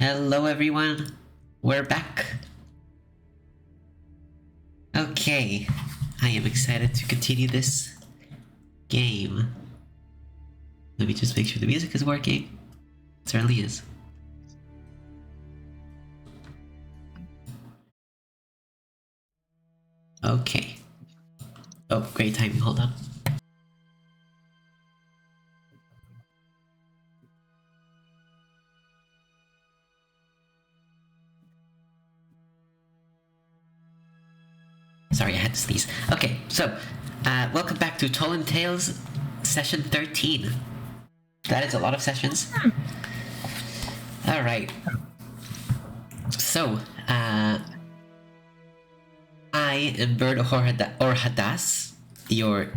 Hello everyone, we're back. Okay, I am excited to continue this game. Let me just make sure the music is working. It certainly is. Okay. Oh, great timing, hold on. Sorry, I had to sneeze. Okay, so, welcome back to Tolin Tales, session 13. That is a lot of sessions. Alright. So, I am Bird or Hadas, your...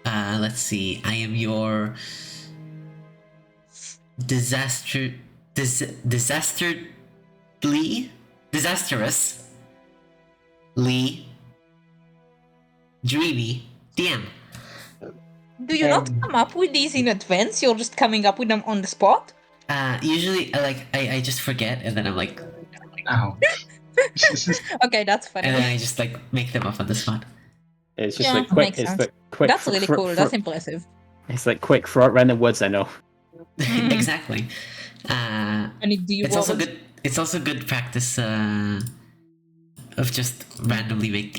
let's see, I am your... disastrous dreamy DM. Do you not come up with these in advance? You're just coming up with them on the spot? Usually I just forget and then I'm like, Oh. Okay, that's funny. and then I just like make them up on the spot. It's just Yeah, like quick. makes It's sense. like quick. That's really cool. That's impressive. It's like quick throw at random words. I know. Exactly. And It's also good. It's also good practice of just randomly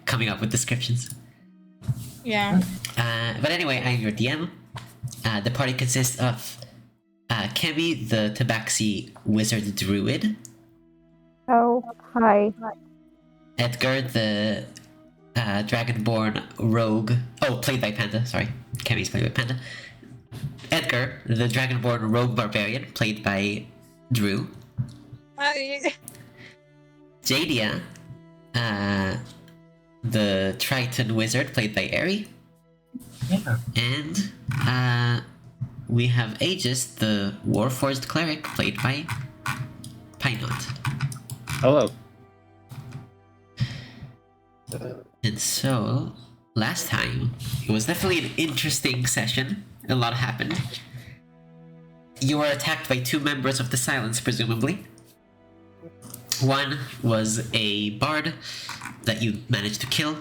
coming up with descriptions. Yeah. But anyway, I'm your DM. The party consists of Kemi, the Tabaxi wizard druid. Oh, hi. Edgar, the dragonborn rogue. Oh, played by Panda. Sorry, Kemi's played by Panda. Edgar, the dragonborn rogue barbarian, played by Drew. Jadia, the Triton wizard, played by Eri. Yeah. And we have Aegis, the warforged cleric, played by Pinot. Hello. And so, last time, it was definitely an interesting session. A lot happened. You were attacked by two members of the Silence, presumably. One was a bard that you managed to kill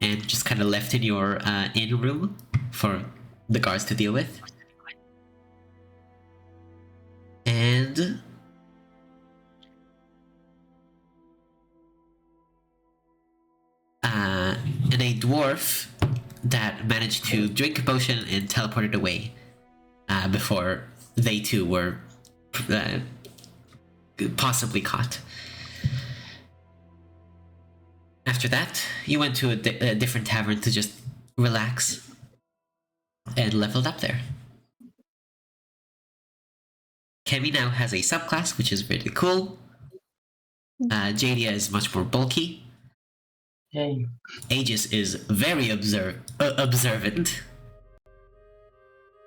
and just kind of left in your inn room for the guards to deal with. And a dwarf that managed to drink a potion and teleported away before they too were possibly caught. After that, you went to a different tavern to just relax and leveled up there. Kemi now has a subclass, which is really cool. Jadia is much more bulky. Yay. Aegis is very observant.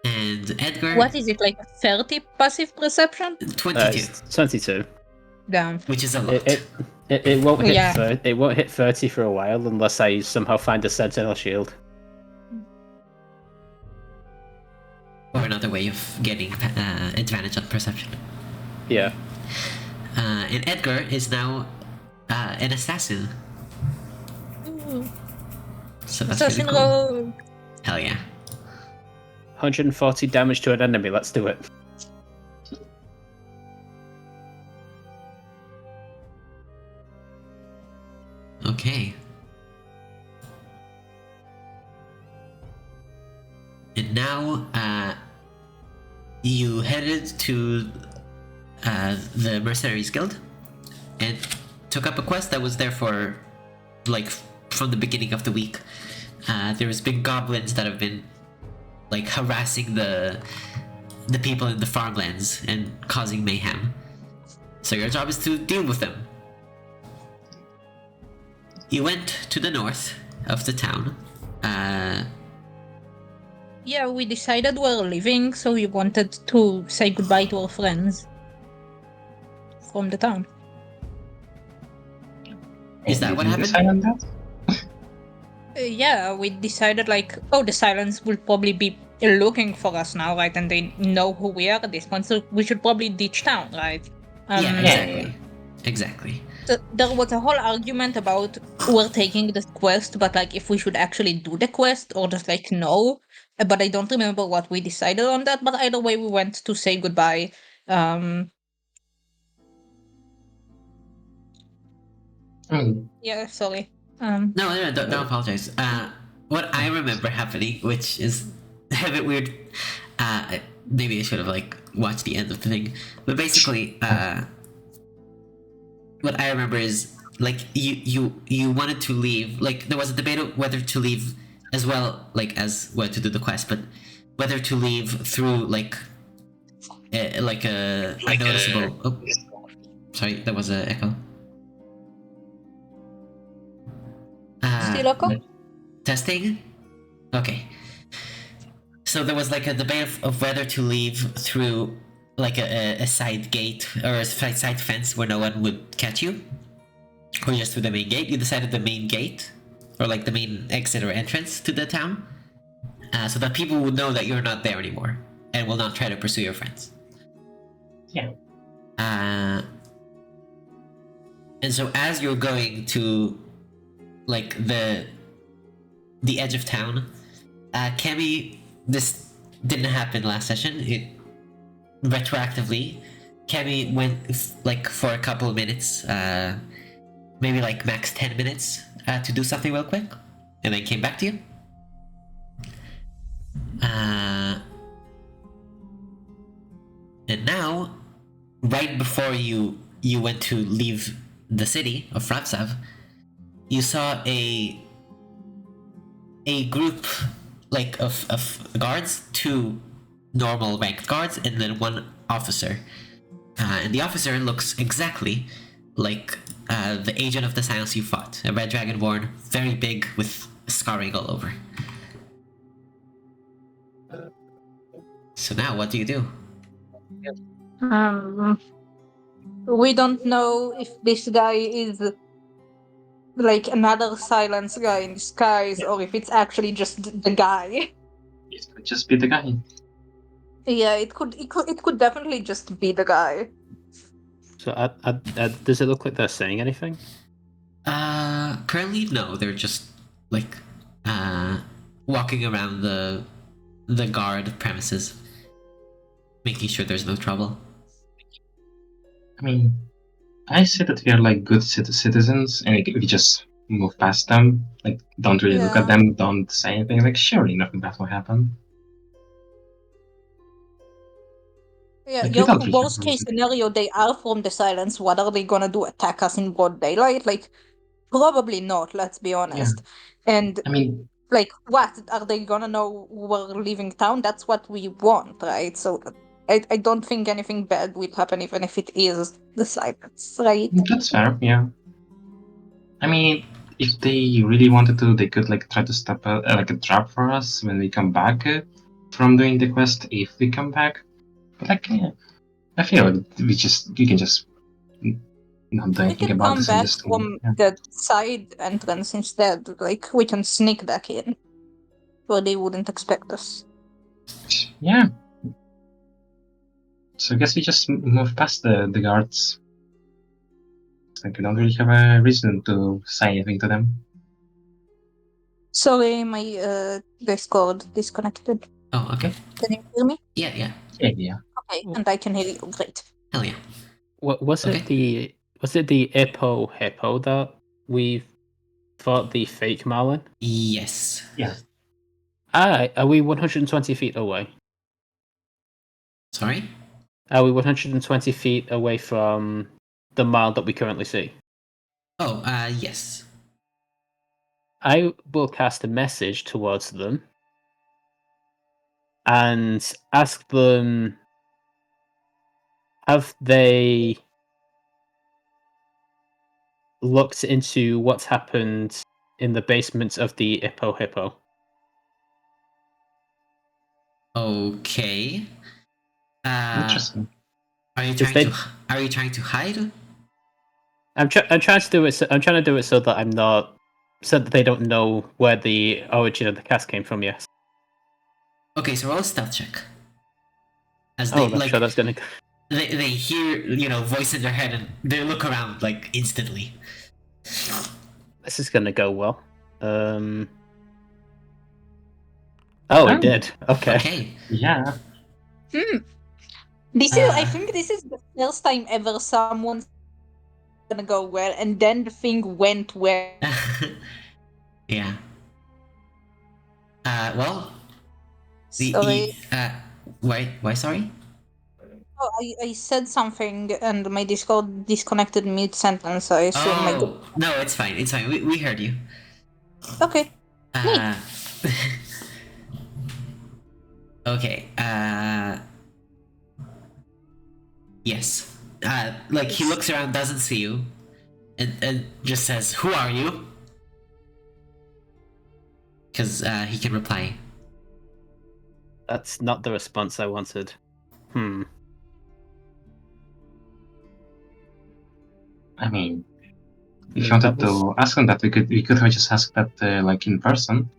And Edgar... What is it, like 30 passive perception? 22. 22. Damn. Which is a lot. It won't hit. Yeah. It won't hit 30 for a while unless I somehow find a sentinel shield. Or another way of getting advantage on perception. Yeah. And Edgar is now an assassin. Ooh. So that's Assassin really cool. rogue. Hell yeah. 140 damage to an enemy. Let's do it. Okay. And now, you headed to the Mercenaries Guild and took up a quest that was there for, like, from the beginning of the week. There was big goblins that have been, like, harassing the people in the farmlands and causing mayhem. So your job is to deal with them. You went to the north of the town. Yeah, we decided we're leaving, so we wanted to say goodbye to our friends from the town. Is that Did what you happened? decide on that? Yeah, we decided like, oh, the Silence will probably be looking for us now, right? And they know who we are at this point, so we should probably ditch town, right? Yeah, Yeah. exactly. Exactly. So there was a whole argument about we're taking this quest, but like if we should actually do the quest or just like no. But I don't remember what we decided on that. But either way, we went to say goodbye. I mean, Yeah, sorry. No, don't apologize. What I remember happening, which is a bit weird, maybe I should have like watched the end of the thing, but basically, what I remember is like you wanted to leave. Like there was a debate of whether to leave as well, like as whether to do the quest, but whether to leave through like a noticeable. Oh, sorry, that was a echo. Still echo? Testing? Okay. So there was like a debate of whether to leave through like a side gate or a side fence where no one would catch you, or just through the main gate. You decided the main gate, or like the main exit or entrance to the town, so that people would know that you're not there anymore and will not try to pursue your friends. yeah. And so as you're going to like the edge of town, Kemi, this didn't happen last session. It retroactively, Kemi went like for a couple of minutes, maybe like max 10 minutes, to do something real quick, and then came back to you. And now, right before you went to leave the city of Frapsav, you saw a group like of guards, two normal ranked guards, and then one officer. And the officer looks exactly like the agent of the Silence you fought, a red dragonborn, very big with scarring all over. So now, what do you do? We don't know if this guy is like another silence guy in disguise or if it's actually just the guy. It could just be the guy. Yeah, it could definitely just be the guy. So, does it look like they're saying anything? Currently, no. They're just like walking around the guard premises, making sure there's no trouble. I mean, I say that we are like good citizens, and we just move past them. Like, don't really look at Yeah. them, don't say anything. Like, surely nothing bad will happen. Yeah, Like, we your don't really have worst case reason. scenario, they are from the silence. What are they gonna do? Attack us in broad daylight? Like, probably not, let's be honest. And I mean, like, what? Are they gonna know we're leaving town? That's what we want, right? So I don't think anything bad will happen, even if it is the silence, right? that's fair, yeah. I mean, if they really wanted to, they could like try to step like a trap for us when we come back from doing the quest. If we come back, but like, yeah, I feel like you can just not do We anything can about come this and back just from yeah. the side entrance instead. Like, we can sneak back in, where they wouldn't expect us. Yeah. So I guess we just move past the guards. Like we don't really have a reason to say anything to them. Sorry, my Discord disconnected. Oh, okay. Can you hear me? Yeah. Yeah. Okay, and I can hear you. Great. Hell yeah. What was Okay. it? The hippo that we fought the fake Marlin? Yes. Yeah. Are we 120 feet away? Sorry? Are we 120 feet away from the Marl that we currently see? Oh, yes. I will cast a message towards them and ask them, have they looked into what's happened in the basement of the Hippo? Okay. Interesting. Are you Because trying to hide? I'm trying to do it. I'm trying to do it so that I'm not, so that they don't know where the origin of the cast came from. Yes. Okay, so roll a stealth check. As Oh, they I'm sure that's gonna. they hear voice in their head and they look around like instantly. This is gonna go well. Oh, it did. Okay. Okay. Yeah. This is. I Uh, think this is the first time ever someone's gonna go well, and then the thing went well. yeah. Well, Sorry. why sorry? Oh, I said something, and my Discord disconnected mid sentence. So I assume my. Oh no, it's fine. It's fine. We heard you. Okay. Neat. Uh, okay. Yes. Like he looks around, doesn't see you, and just says, "Who are you?" Because he can reply. That's not the response I wanted. I mean, if you mean, wanted that was- to ask him that, we could have just asked that like in person.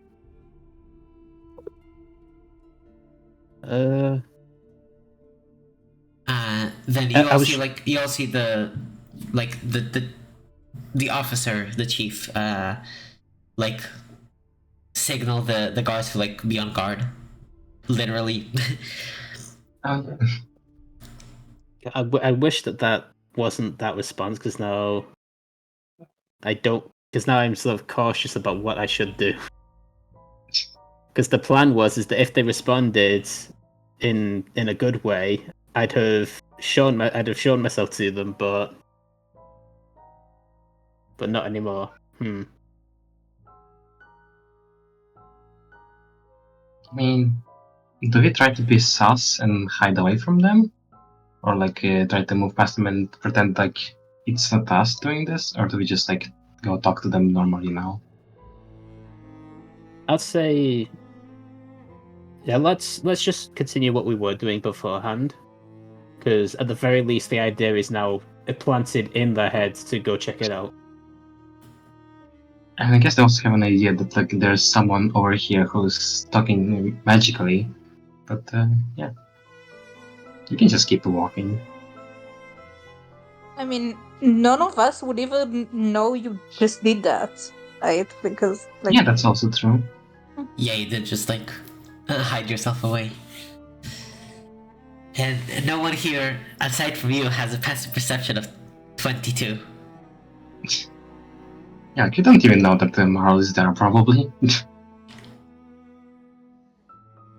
Then I- you I all was- see the officer, the chief, like signal the guards to like be on guard. Literally. Um, I wish that wasn't that response because now I don't. Because now I'm sort of cautious about what I should do. Because the plan was is that if they responded in a good way, I'd have shown myself to them, but not anymore. I mean, do we try to be sus and hide away from them? Or like try to move past them and pretend like it's not us doing this? Or do we just like go talk to them normally now? I'd say, yeah, let's just continue what we were doing beforehand. Because at the very least, the idea is now planted in their heads to go check it out. And I guess they also have an idea that like there's someone over here who's talking magically. But yeah, you can just keep walking. I mean, none of us would even know you just did that, right? Because like. Yeah, that's also true. Yeah, you did just like hide yourself away. And no one here, aside from you, has a passive perception of 22. Yeah, you don't even know that the Marl is there, probably.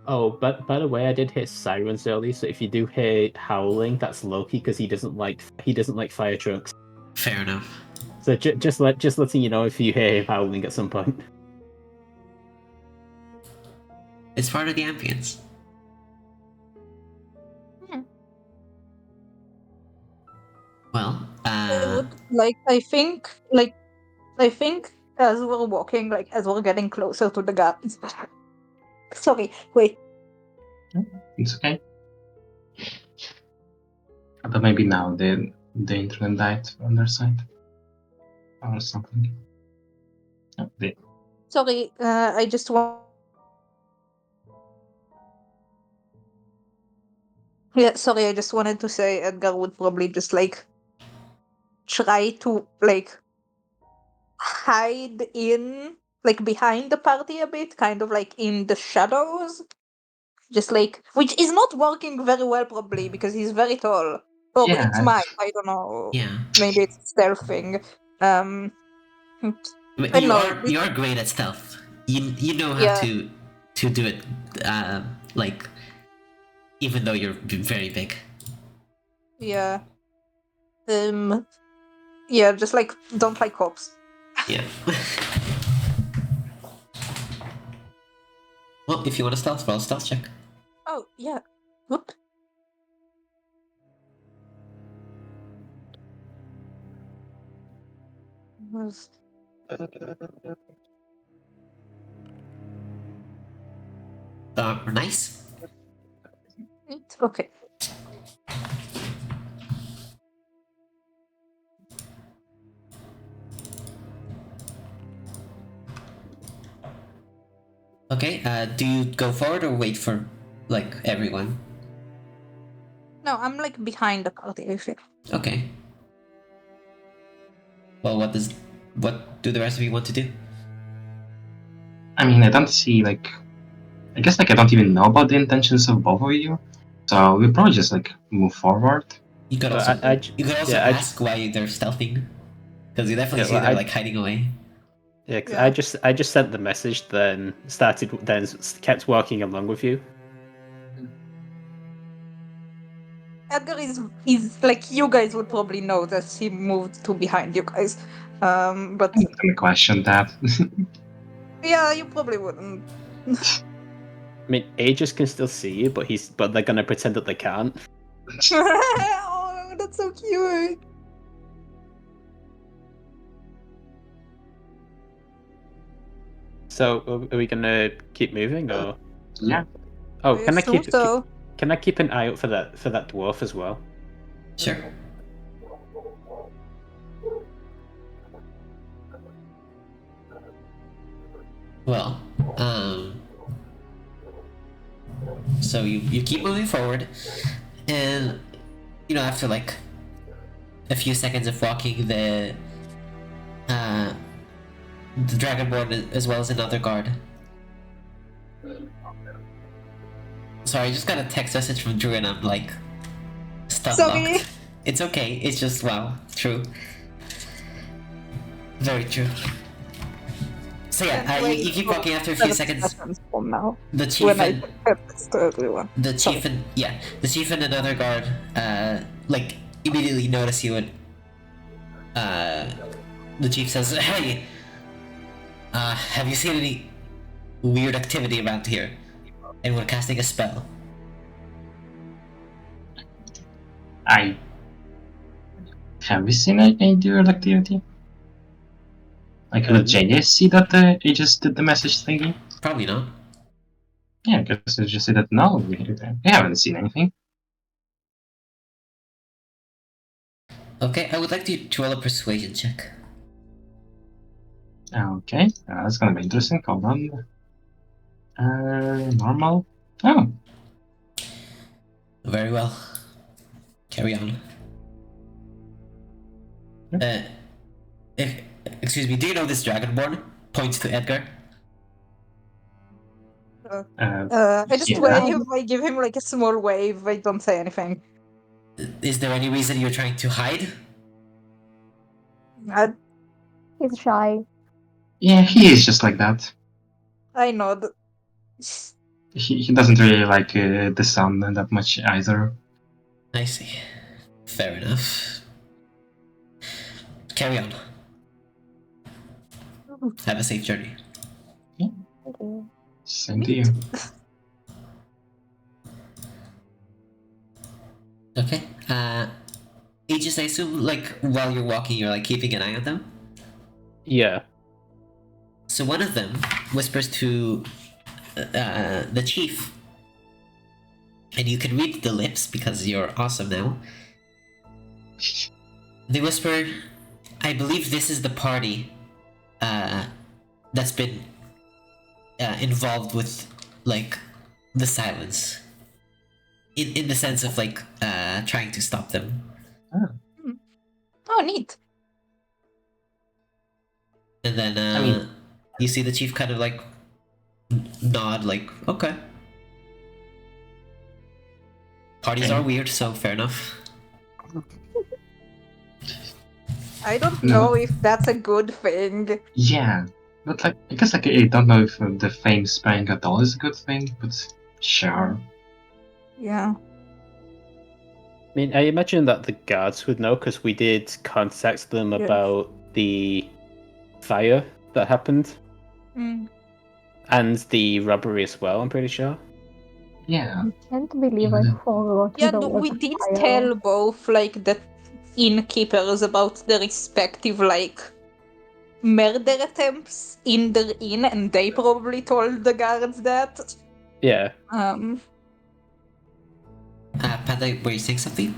Oh, but by the way, I did hit sirens early, so if you do hear howling, that's Loki because he doesn't like fire trucks. Fair enough. So just letting you know if you hear him howling at some point. It's part of the ambience. Well, I think as we're walking, like as we're getting closer to the guards. Sorry, wait. It's okay. But maybe now the internet died on their side. Or something. Oh, Sorry, I just want. Yeah, sorry, I just wanted to say Edgar would probably just like try to like hide in like behind the party a bit, kind of like in the shadows. Just like, which is not working very well probably because he's very tall. Or Yeah, it's mine, I don't know. yeah. Maybe it's stealthing. I But don't know. you are great at stealth. You know how Yeah. to do it. Like even though you're very big. Yeah. Yeah, just like don't like cops. Yeah. Well, if you want to stealth, roll a stealth check. Oh, yeah. Whoop. Was Nice. it? Okay. Okay, do you go forward or wait for, like, everyone? No, I'm like behind the party, actually. Okay. Well, what do the rest of you want to do? I mean, I don't see, like... I guess, like, I don't even know about the intentions of both of you. So we'll probably just, like, move forward. You could Well, also you could also yeah, ask why they're stealthing, because you definitely Yeah, see well, they're like hiding away. Yeah, 'cause Yeah. I just sent the message, then kept walking along with you. Edgar is like, you guys would probably know that he moved to behind you guys. But I'm not gonna question that. yeah, you probably wouldn't. I mean, Aegis can still see you, but they're gonna pretend that they can't. Oh, that's so cute. So, are we gonna keep moving or? Yeah. Oh, I can I assume keep so. can I keep an eye out for that dwarf as well? Sure. Well, so you keep moving forward, and after like a few seconds of walking, the dragonborn as well as another guard. Sorry, I just got a text message from Drew and I'm like stun Sorry. locked. It's okay. It's just wow, true. Very true. So yeah, you keep walking after a few seconds. From now, The chief when I and said this to everyone. the chief and the chief and another guard like immediately notice you and the chief says, "Hey, have you seen any weird activity around here?" And we're casting a spell. Have we seen any weird activity? Like, did JJ see that he just did the message thingy? Probably not. Yeah, because I just said that no, we haven't seen anything. Okay, I would like to roll a persuasion check. Okay, that's gonna be interesting. Hold on. Normal. Oh, Very well. Carry on. If, excuse me, do you know this dragonborn? Points to Edgar. I just yeah. wave. I give him like a small wave. I don't say anything. Is there any reason you're trying to hide? He's shy. Yeah, he is just like that. I know. He doesn't really like the sun that much either. I see. Fair enough. Carry on. Have a safe journey. Okay. Same to you. Okay. Aegis, I assume, like, while you're walking, you're, like, keeping an eye on them? Yeah. So one of them whispers to the chief, and you can read the lips because you're awesome now. They whisper, "I believe this is the party that's been involved with, like, the silence. In the sense of, like, trying to stop them." Oh, neat. And then I mean- you see the chief kind of, like, nod, like, okay. Parties are weird, so fair enough. I don't No. know if that's a good thing. Yeah, but like, I guess like I don't know if the fame spreading at all is a good thing, but sure. Yeah. I mean, I imagine that the guards would know because we did contact them Yes. about the fire that happened Mm. and the robbery as well. I'm pretty sure. Yeah. I can't believe I forgot. Yeah, there no, was we a did fire. tell both like the innkeepers about the respective like murder attempts in the inn, and they probably told the guards that. Yeah. Panda, were you saying something?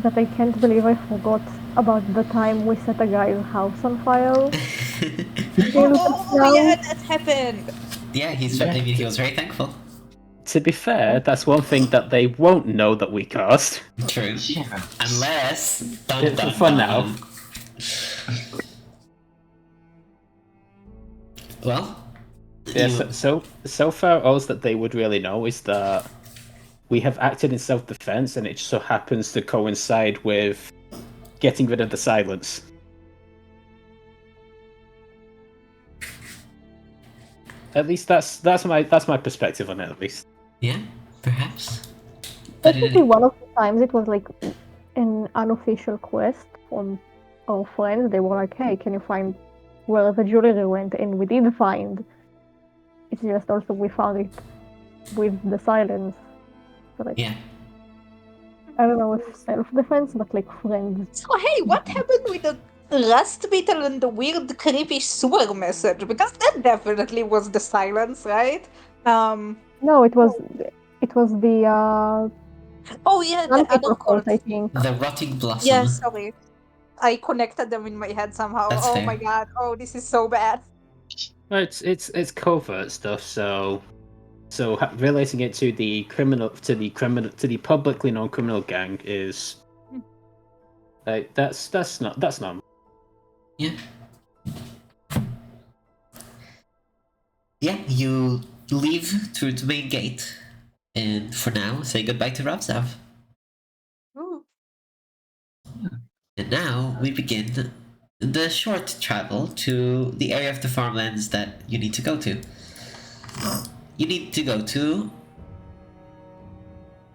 That I can't believe I forgot about the time we set a guy's house on fire. Oh, yeah, that happened. Yeah, he was very thankful. To be fair, that's one thing that they won't know that we caused. True. Yeah. Unless... For now. Well... Yeah, so far all that they would really know is that we have acted in self-defense, and it just so happens to coincide with getting rid of the silence. At least that's my perspective on it. At least. Yeah, perhaps. But Especially one of the times it was like an unofficial quest from our friends. They were like, "Hey, can you find where the jewelry went?" And we did find. It's just also we found it with the silence. So like, yeah. I don't know if self-defense, but like friends. So hey, what happened with the rust beetle and the weird creepy sewer message? Because that definitely was the silence, right? No, it was the Oh yeah, the non-paper other course, cult. I think. The rotting blossom. Yeah, sorry. I connected them in my head somehow. That's oh fair. my god. Oh, this is so bad. Well, it's covert stuff. So relating it to the publicly known criminal gang is like that's not. Yeah. Yeah, you leave through the main gate. And for now, say goodbye to Ravzav. Ooh. And now we begin the short travel to the area of the farmlands that you need to go to. You need to go to...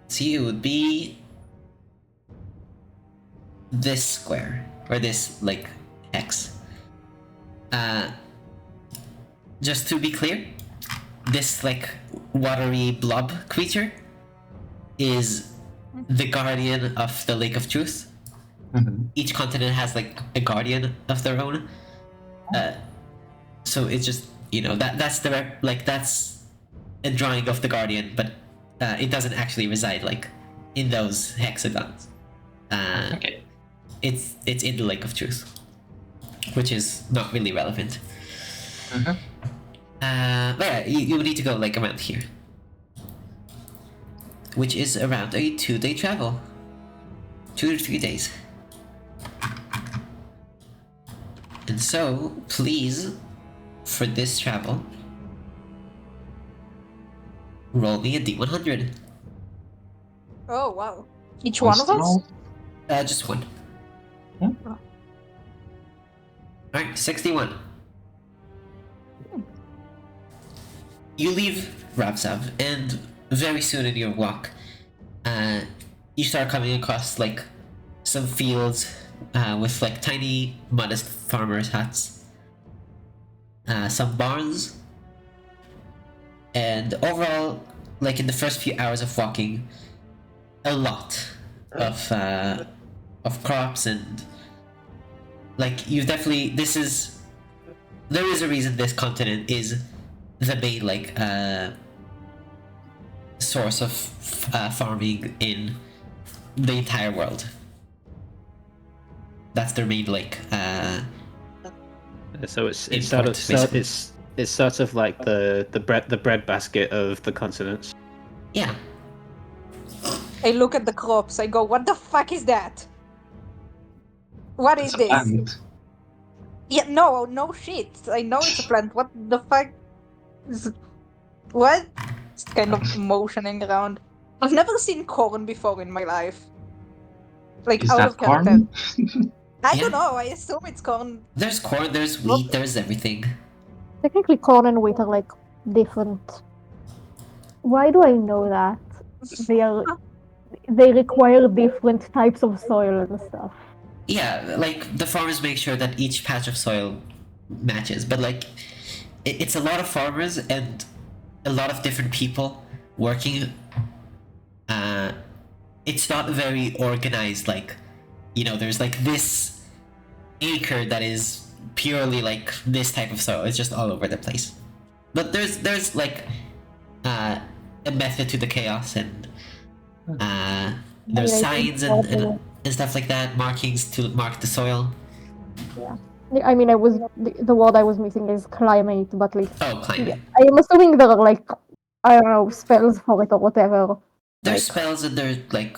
See, it would be... this square. Or this, like, hex. Just to be clear, this, like, watery blob creature is the guardian of the Lake of Truth. Mhm. Each continent has like a guardian of their own. So it's just, you know, that's a drawing of the guardian, but it doesn't actually reside like in those hexagons. Okay. It's in the Lake of Truth, which is not really relevant. Mhm. But yeah, you need to go like around here, which is around a 2-day travel, 2 to 3 days. And so, please, for this travel, roll me a D100. Oh wow. Each one of us? Roll. Just one. Yeah. Alright, 61. You leave Ravzav, and very soon in your walk, you start coming across like some fields with like tiny, modest farmers' huts, some barns, and overall, like in the first few hours of walking, a lot of crops and like you've definitely there is a reason this continent is the main like source of farming in the entire world. That's their main like So it's Import, sort of basically. it's sort of like the bread basket of the continents. yeah. I look at the crops, I go, what the fuck is that? What is It's a this? plant. Yeah, no shit. I know it's a plant. What the fuck? What? It's kind of motioning around. I've never seen corn before in my life. Like Is out that of character. corn? I Yeah. don't know. I assume it's corn. There's corn, there's wheat, there's everything. Technically, corn and wheat are like different. Why do I know that? They require different types of soil and stuff. Yeah, like the farmers make sure that each patch of soil matches, but like it's a lot of farmers and a lot of different people working. It's not very organized. Like, you know, there's like this acre that is purely like this type of soil. It's just all over the place. But there's like a method to the chaos, and there's Yeah, I signs think and stuff like that, markings to mark the soil. I mean, the word I was missing is climate, but like Oh, climate. I am assuming there are like I don't know spells for it or whatever. There's Like, spells and they're like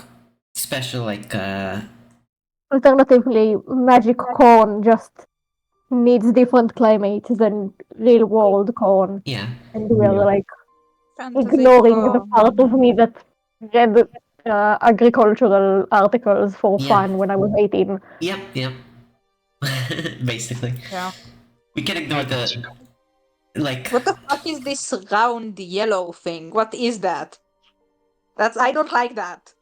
special, like alternatively, magic corn just needs different climate than real world corn, yeah. and we're Yeah. like Fantasy ignoring the corn. part of me that read agricultural articles for Yeah. fun when I was 18. Yep. Basically. Yeah. We can ignore the like What the fuck is this round yellow thing? What is that? I don't like that.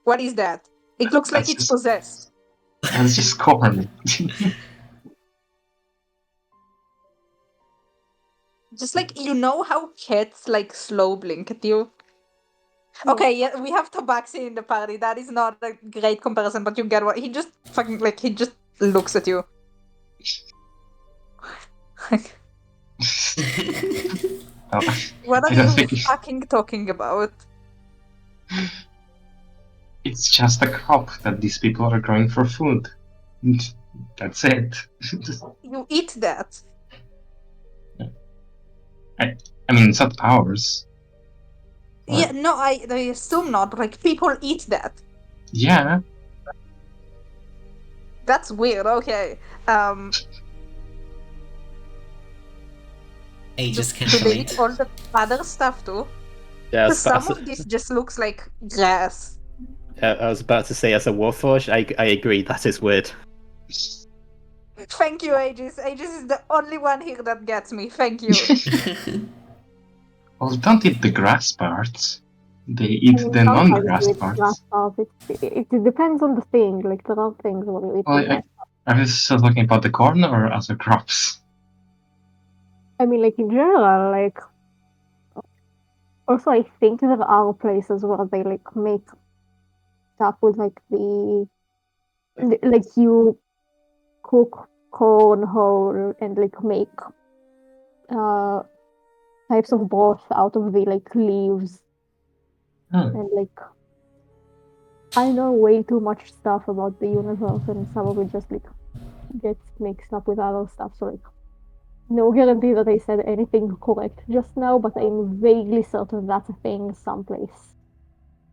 What is that? It looks like That's it's just possessed. that's just corn. Just like you know how cats like slow blink at you. Yeah. Okay, yeah, we have Tabaxi in the party. That is not a great comparison, but you get what he just fucking like he just looks at you. Oh, What I are don't you think fucking talking about? it's just a crop that these people are growing for food. That's it. You eat that. I mean, it's not ours. Yeah, no, I assume not, but like people eat that. Yeah, That's weird, okay. ages can't Do they relate. eat all the other stuff too? Yeah, I Because was, about some to, of this just looks like grass. I was about to say, as a Warforged, I agree, that is weird. Thank you, Aegis. Aegis is the only one here that gets me. Thank you. well, don't eat the grass parts. They I eat mean, the sometimes non-grass with parts. grass parts, it depends on the thing. Like there are things where you eat Well, the grass. are you still talking about the corn or other crops? I mean, like in general, like also I think there are places where they like make stuff with like like you cook corn whole and like make uh types of broth out of the like leaves Hmm. and like I know way too much stuff about the universe and some of it just like gets mixed up with other stuff. So like no guarantee that I said anything correct just now, but I'm vaguely certain that's a thing someplace.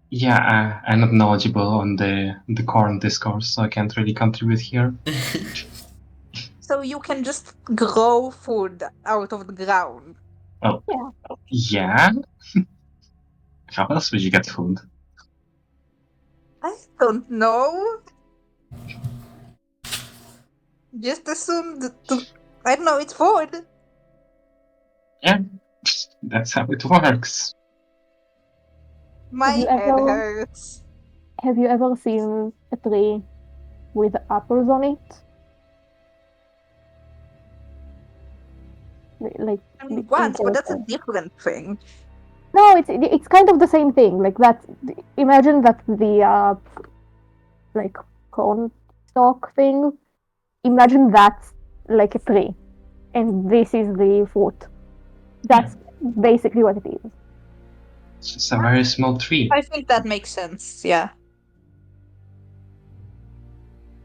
Yeah, I'm not knowledgeable on the corn discourse, so I can't really contribute here. So you can just grow food out of the ground. Oh, Yeah. yeah? How else would you get food? I don't know. Just assume I don't know, it's food. Yeah, that's how it works. My head hurts. Have you ever seen a tree with apples on it? Like I mean, in once, but that's a person. different thing. No, it's kind of the same thing. Like that. Imagine that the like corn stalk thing. Imagine that's like a tree, and this is the fruit. That's basically what it is. It's just a very small tree. I think that makes sense, yeah.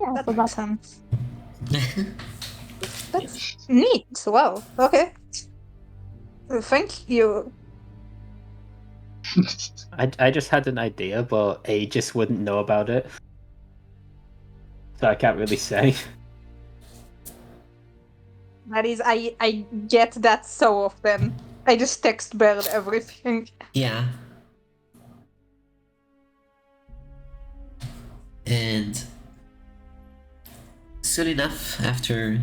Yeah, That so makes that's sense. That's neat. Wow. Okay. Thank you. I just had an idea, but Aegis wouldn't know about it. So I can't really say. That is, I get that so often. I just text Bird everything. Yeah. And soon enough, after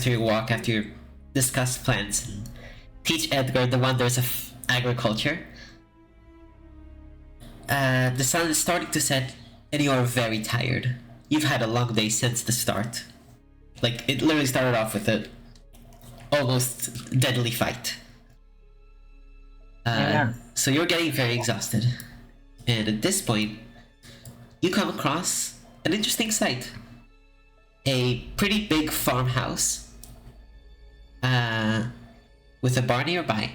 you walk, after you discuss plans and teach Edgar the wonders of agriculture, the sun is starting to set, and you are very tired. You've had a long day since the start. Like it literally started off with a almost deadly fight. Yeah. So you're getting very exhausted, and at this point, you come across an interesting sight. A pretty big farmhouse with a bar nearby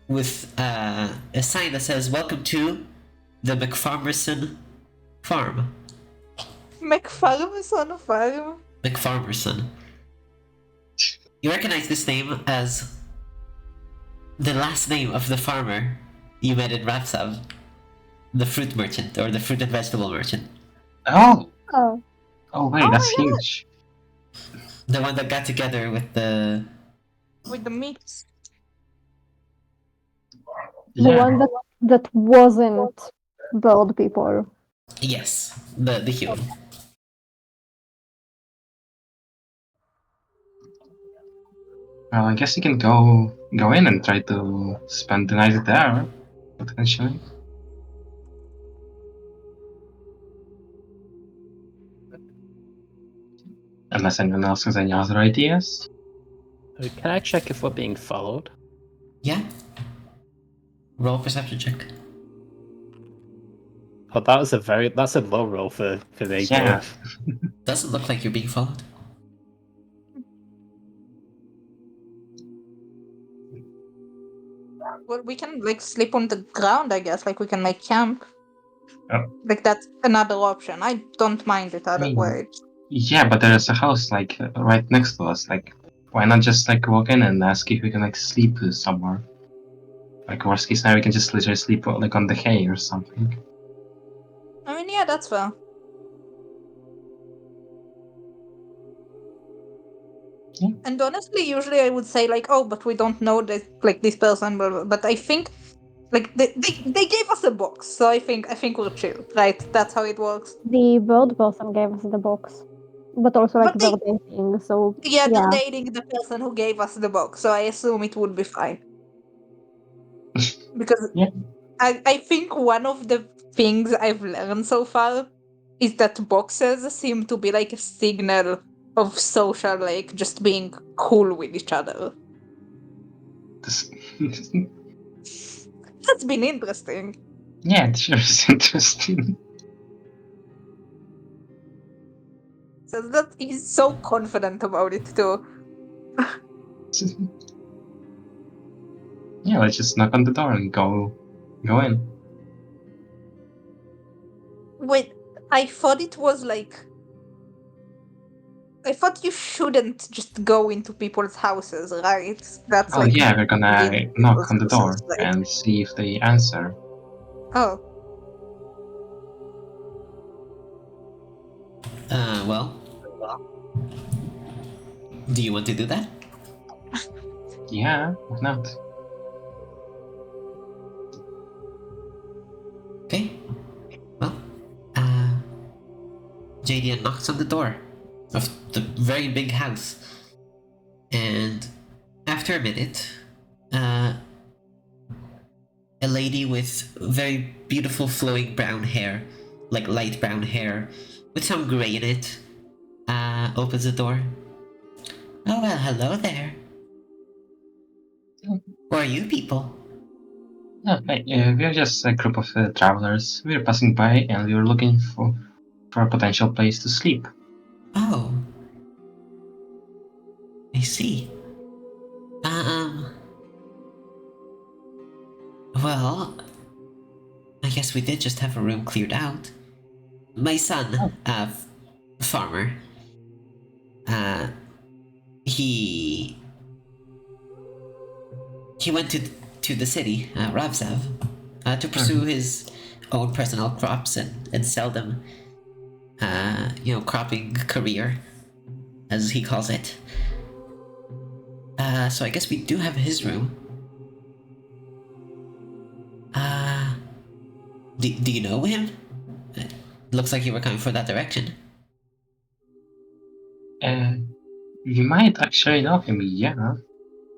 with a sign that says welcome to the McFarmerson farm. McFarm is on a farm. McFarmer's son. You recognize this name as the last name of the farmer you met in Rapsav, the fruit merchant, or the fruit and vegetable merchant. Oh! Oh, Oh wait, Oh that's my God. huge. The one that got together with the... With the meats. the Yeah. one that wasn't bird people. Yes, the human. Well, I guess you can go in and try to spend the night there, potentially. Unless anyone else has any other ideas. Can I check if we're being followed? Yeah? Roll perception check. Oh, that's a low roll for me. Yeah. Doesn't look like you're being followed. Well, we can like sleep on the ground, I guess. Like we can make camp. Oh. Like that's another option. I don't mind it either mean- way. Yeah, but there's a house like right next to us. Like, why not just like walk in and ask if we can like sleep somewhere? Like worst case scenario, we can just literally sleep like on the hay or something. I mean, yeah, that's fair. Yeah. And honestly, usually I would say like, oh, but we don't know this person, but I think like they gave us a box, so I think we're chill, right? That's how it works. The bird person gave us the box, but also like But they- they're dating, so Yeah, yeah. they're dating the person who gave us the box, so I assume it would be fine. Because Yeah. I think one of the things I've learned so far is that boxes seem to be like a signal of social, like just being cool with each other. This- That's been interesting. yeah, it sure is interesting. So that he's so confident about it too. Yeah, let's just knock on the door and go in. Wait, I thought it was like. I thought you shouldn't just go into people's houses, right? That's Oh like. yeah, we're gonna within knock people's on the door houses, right? and see if they answer. Oh, Well, do you want to do that? Yeah, why not? Okay. Well, JDN knocks on the door of the very big house. And after a minute, a lady with very beautiful flowing brown hair, like light brown hair, with some gray in it, opens the door. Oh, well, hello there. Who are you people? No, we're just a group of travelers. We were passing by and we were looking for a potential place to sleep. Oh. I see. Well, I guess we did just have a room cleared out. My son, farmer, he went to the city, Ravsav, to pursue his own personal crops and sell them. Cropping career, as he calls it. So I guess we do have his room. Do you know him? Looks like you were coming for that direction. You might actually know him, yeah.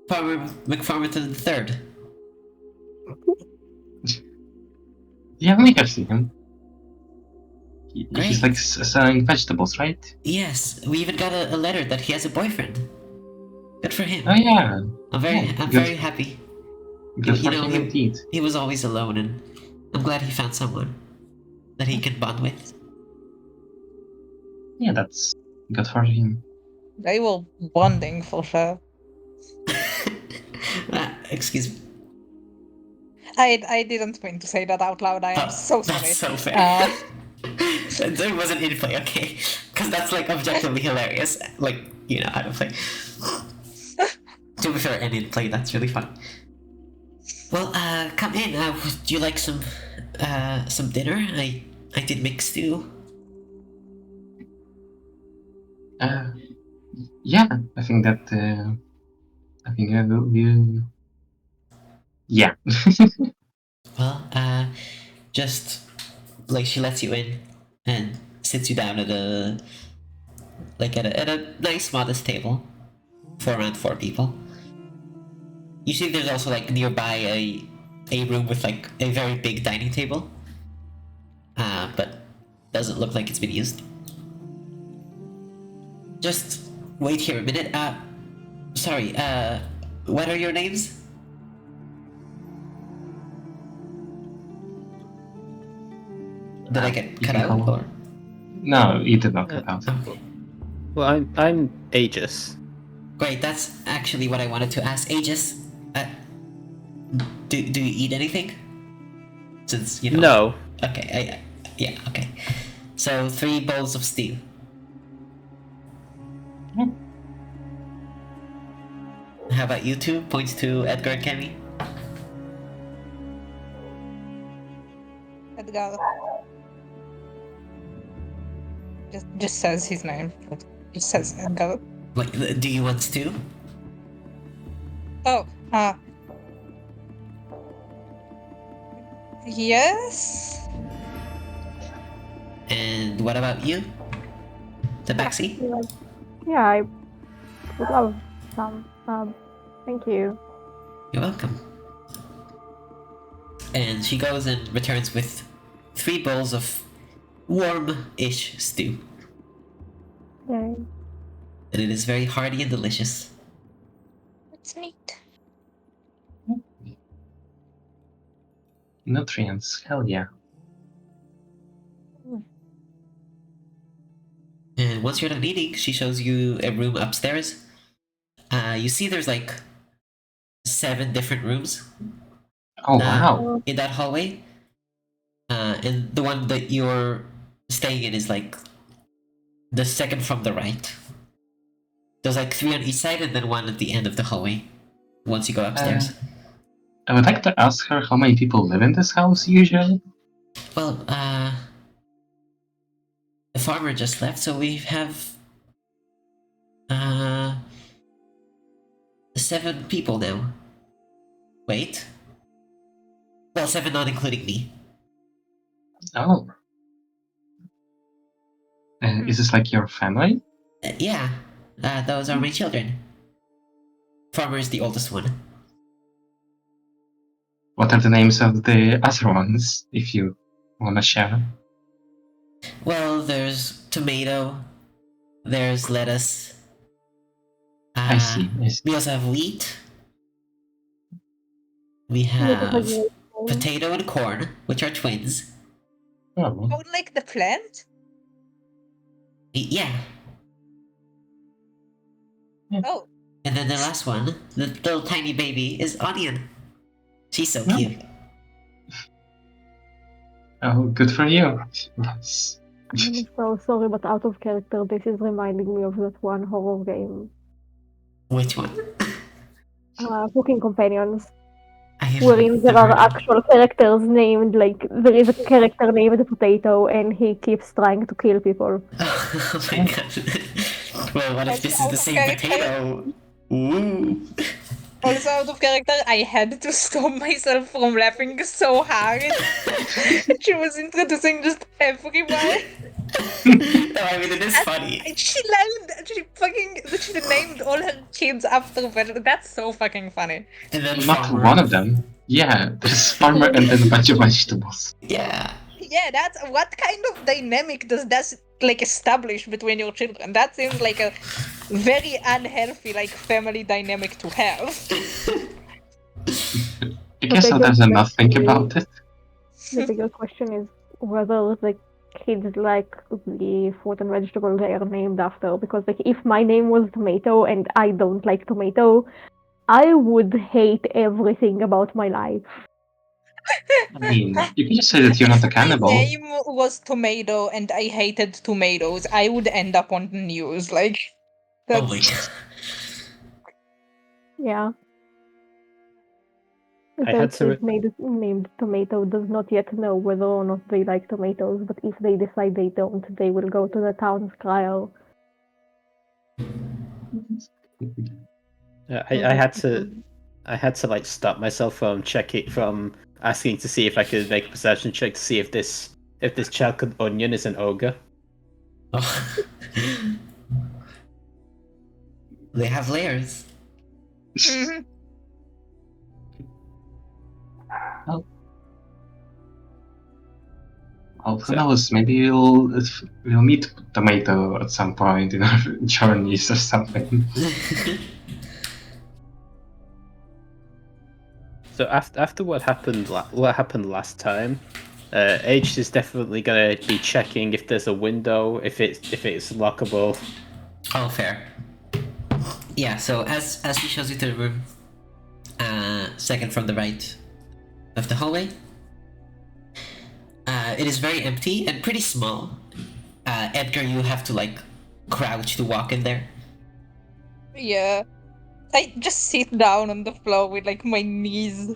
Farmer McFarmerton III. Yeah, I may have seen him. He's Great. like selling vegetables, right? Yes, we even got a letter that he has a boyfriend. Good for him. Oh yeah. I'm good. very happy. Good for him indeed. He was always alone, and I'm glad he found someone that he can bond with. Yeah, that's good for him. they were bonding for sure. Excuse me. I didn't mean to say that out loud. I am so sorry. That's so fair. It wasn't in play, okay? Because that's like objectively hilarious. Like, you know how to play. To be fair, and in play, that's really fun. Well, come in. Would you like some dinner? I did make stew. Yeah, I think that. I think we. Yeah. Well, just like she lets you in and sits you down at a nice modest table for around 4 people. You see, there's also like nearby a room with like a very big dining table, but doesn't look like it's been used. Just wait here a minute. Sorry. What are your names? Did I get cut out? Or? No, you did not cut out. Okay. Well, I'm Aegis. Great. That's actually what I wanted to ask. Aegis, do you eat anything? Since you know. No. Okay. Yeah. Okay. So 3 bowls of stew. How about you two? Points to Edgar and Kemi. Edgar. Just says his name. Just says Edgar. Like, do you want stew? Oh, yes? And what about you? Tabaxi? Yeah, I would love some. Thank you. You're welcome. And she goes and returns with 3 bowls of warm-ish stew. Yay. And it is very hearty and delicious. That's neat. Nutrients, hell yeah. And once you're done eating, she shows you a room upstairs. You see there's like 7 different rooms. Oh wow. In that hallway. And the one that you're staying in is like the second from the right. There's like 3 on each side and then 1 at the end of the hallway. Once you go upstairs. I would like to ask her how many people live in this house usually. Well, the farmer just left, so we have 7 people now. Wait. Well, 7 not including me. Oh. Is this like your family? Yeah, those are my children. Farmer is the oldest one. What are the names of the other ones, if you wanna share? Well, there's tomato, there's lettuce. I see. We also have wheat. We have potato and corn, which are twins. Oh. Oh, like the plant? Yeah. Oh. And then the last one, the little tiny baby, is Onion. She's so Oh. cute. Oh, good for you. Yes. I'm so sorry, but out of character, this is reminding me of that one horror game. Which one? Cooking Companions. I have Wherein there never- are actual characters named, like, there is a character named Potato and he keeps trying to kill people. Oh my god. Well, what if this is the same potato? Ooh. Also out of character, I had to stop myself from laughing so hard. She was introducing just everyone. No, I mean, it is funny. She named all her kids after vegetable. That's so fucking funny. And then Not farmer. one of them. Yeah, there's farmer and then a bunch of vegetables. Yeah. Yeah, that's what kind of dynamic does that like establish between your children? That seems like a very unhealthy like family dynamic to have. I guess so there's enough think about it. The bigger question is whether the kids like the fruit and vegetable they are named after. Because like if my name was Tomato and I don't like tomato, I would hate everything about my life. I mean, you can just say that you're not a My cannibal. name was Tomato, and I hated tomatoes. I would end up on the news. Like, Oh that's my god. Yeah. I The had to kid named Tomato does not yet know whether or not they like tomatoes, but if they decide they don't, they will go to the town's crier. I had to like stop myself from asking to see if I could make a perception check to see if this chocolate onion is an ogre. Oh. They have layers. Mhm. Well, who knows? Maybe we'll meet Tomato at some point in our journeys or something. So after what happened last time, H is definitely gonna be checking if there's a window, if it's lockable. Oh, fair. Yeah, so as he shows you to the room, second from the right of the hallway, it is very empty and pretty small. Edgar, you have to like crouch to walk in there. Yeah. I just sit down on the floor with like my knees,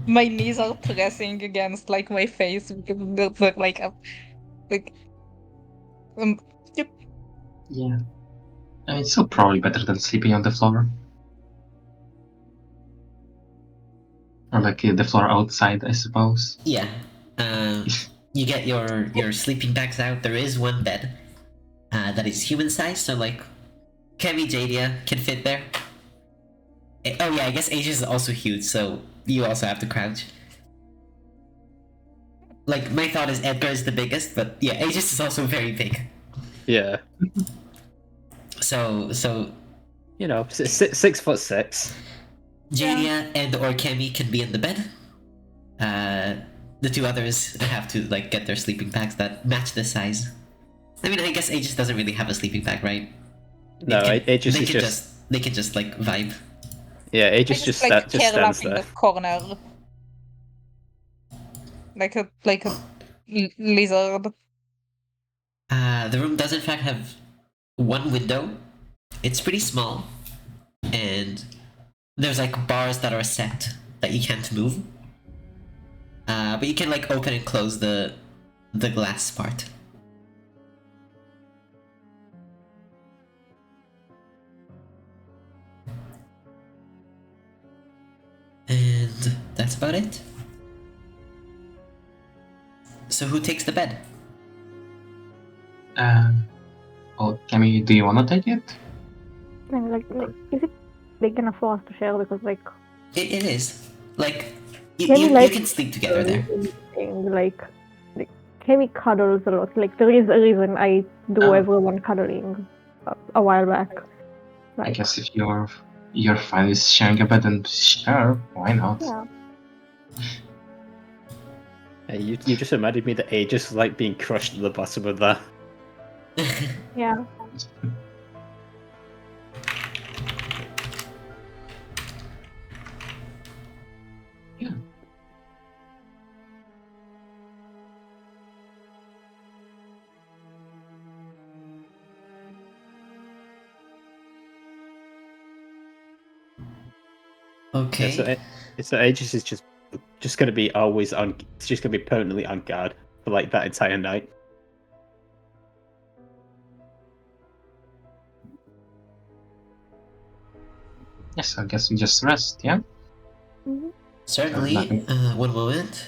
my knees are pressing against like my face because they're like like um yep. Yeah. I mean, it's still probably better than sleeping on the floor. Or like the floor outside, I suppose. Yeah. You get your sleeping bags out. There is one bed that is human sized, so like Kemi Jadia can fit there. Oh yeah, I guess Aegis is also huge, so you also have to crouch. Like my thought is Edgar is the biggest, but yeah, Aegis is also very big. Yeah, So you know, 6'6". Jadia and or Kemi can be in the bed. The two others have to like get their sleeping bags that match the size. I mean, I guess Aegis doesn't really have a sleeping bag, right? No, Aegis is they can just like vibe. yeah, I Aegis just just like just curl up stands in there. the corner like a lizard. The room does in fact have one window. It's pretty small, and there's like bars that are set that you can't move. But you can like open and close the glass part. And that's about it. So who takes the bed? Well, Cammy, do you wanna take it? And is it big enough for us to share? Because It is. Like, Kemi you can sleep together there. like Kemi cuddles a lot. Like there is a reason I do Oh. everyone cuddling a while back. I Like guess if you're fine with sharing a bed, then sure, why not? yeah. Hey, you just reminded me that Aegis was like being crushed at the bottom of that. Yeah. Yeah. Okay. So Aegis is just gonna be always on. It's just gonna be permanently on guard for like that entire night. Yes, I guess we just rest, yeah? Mm-hmm. Certainly. Nothing. One moment.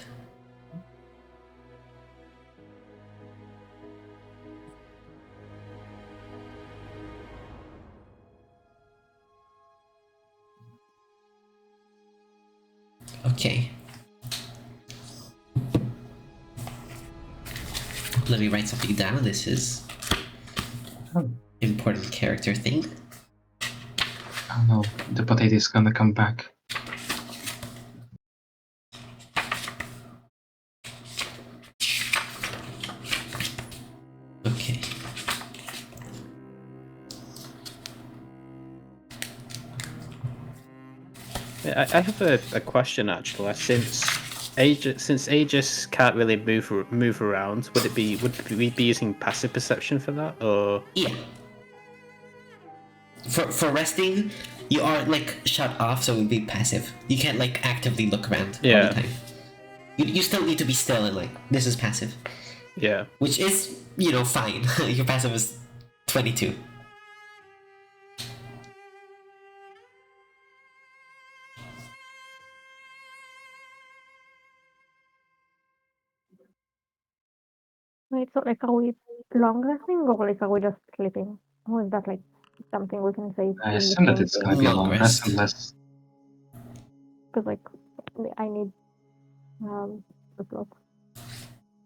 Okay. Let me write something down. This is Oh. important character thing. Oh no, the potato is gonna come back. Okay. I have a question actually. Since Aegis can't really move around, would we be using passive perception for that, or Yeah. For resting, you are like shut off, so it would be passive. You can't like actively look around all Yeah. the time. You still need to be still and like this is passive, yeah? which is fine. Your passive is 22. Wait, so like, are we long resting or like, are we just sleeping? Or is that like something we can say I in assume that between it's gonna be a Long long rest. rest unless. Because like, I need the slot.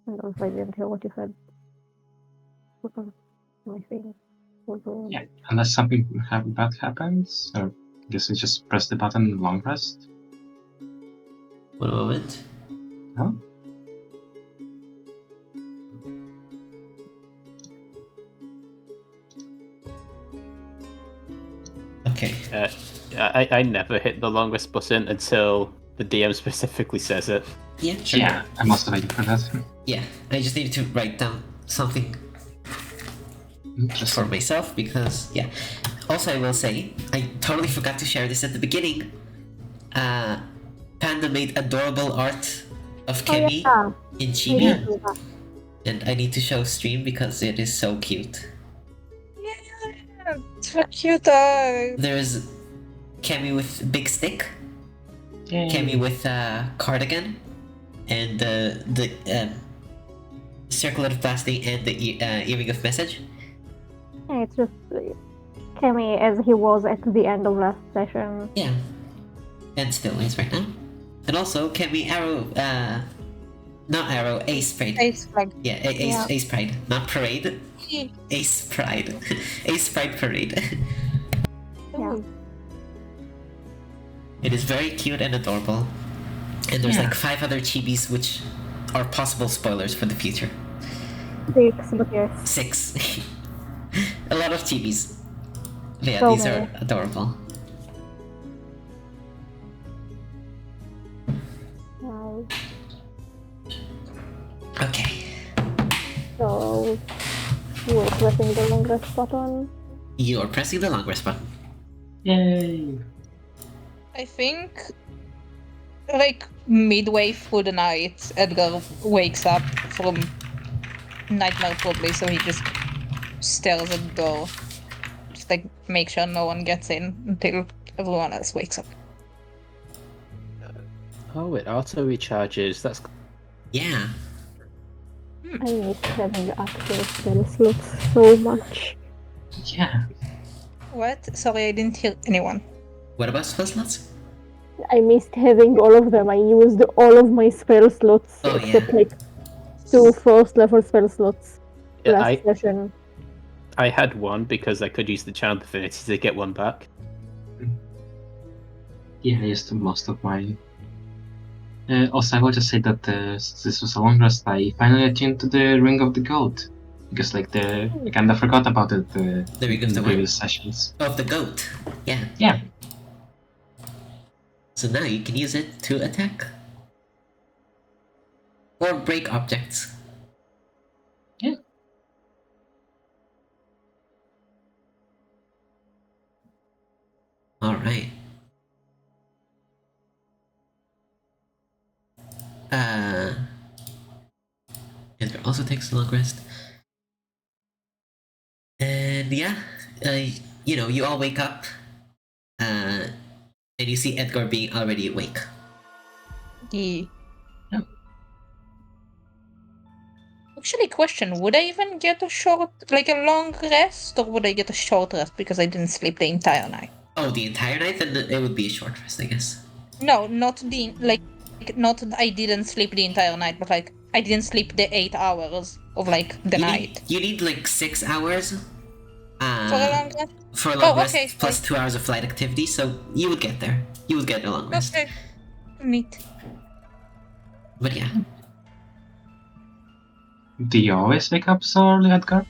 And also I didn't hear what you said. Because my thing was Yeah, unless something bad happens, or I guess we just press the button long rest. One moment. Huh? Okay. I never hit the longest button until the DM specifically says it. Yeah, sure. Yeah, I must have waited for that. Yeah, I just needed to write down something for Interesting. myself because, yeah. Also, I will say, I totally forgot to share this at the beginning. Panda made adorable art of Kemi yeah. in I Chibi, did do that. and I need to show stream because it is so cute. Yeah, so cute. There's Kemi with big stick, Yay. Kemi with cardigan, and the circlet of plastic and the earring of message. Yeah, it's just Kemi as he was at the end of last session. Yeah, and still is right now. And also Kemi arrow, not arrow, ace pride. Ace flag. Yeah, ace pride, not parade. Yeah. Ace pride, ace pride parade. Yeah. It is very cute and adorable. And there's Yeah. like 5 other chibis which are possible spoilers for the future. 6, but yes. 6. A lot of chibis. But yeah, So these many. are adorable. Wow. Okay. So we're pressing the long rest button. You are pressing the long rest button. Yay! I think, like, midway through the night, Edgar wakes up from nightmare probably, so he just stares at the door. Just, like, make sure no one gets in until everyone else wakes up. Oh, it auto recharges. That's Yeah. I miss having actual spell slots so much. Yeah. What? Sorry, I didn't hear anyone. What about spell slots? I missed having all of them. I used all of my spell slots Oh, except yeah. like 2 first level spell slots Yeah, last session. I had one because I could use the Channel Divinity to get one back. Yeah, I used most of mine. Also, I want to say that this was a long rest. I finally attuned to the Ring of the Goat. Because, like, I kinda forgot about it The Ring of in the the what? previous sessions. Of the goat. Yeah. Yeah. So now you can use it to attack. Or break objects. Yeah. Alright. Edgar also takes a long rest. And yeah, you all wake up. And you see Edgar being already awake. Yeah. Yeah. Actually, question, would I even get a long rest, or would I get a short rest because I didn't sleep the entire night? Oh, the entire night? Then it would be a short rest, I guess. No, not not I didn't sleep the entire night, but like, I didn't sleep the 8 hours of like the night. You need like 6 hours. For a long rest? For a long rest okay, plus sorry. 2 hours of flight activity, so you would get there. You would get a long rest. Okay. Neat. But yeah. Do you always wake up so early, Edgar?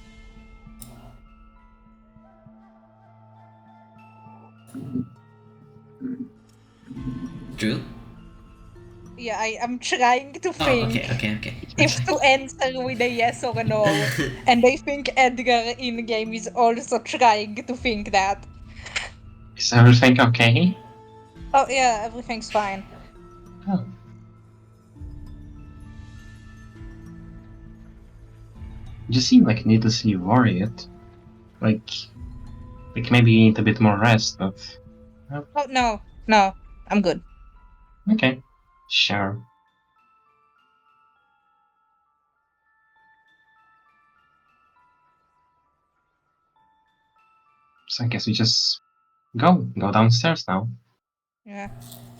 Drew? Yeah, I am trying to Oh, think okay. if to answer with a yes or a no. And I think Edgar in game is also trying to think that. Is everything okay? Oh yeah, everything's fine. Oh. You seem like needlessly worried. Like maybe you need a bit more rest, but Oh no, I'm good. okay. Sure. So I guess we just go downstairs now. Yeah.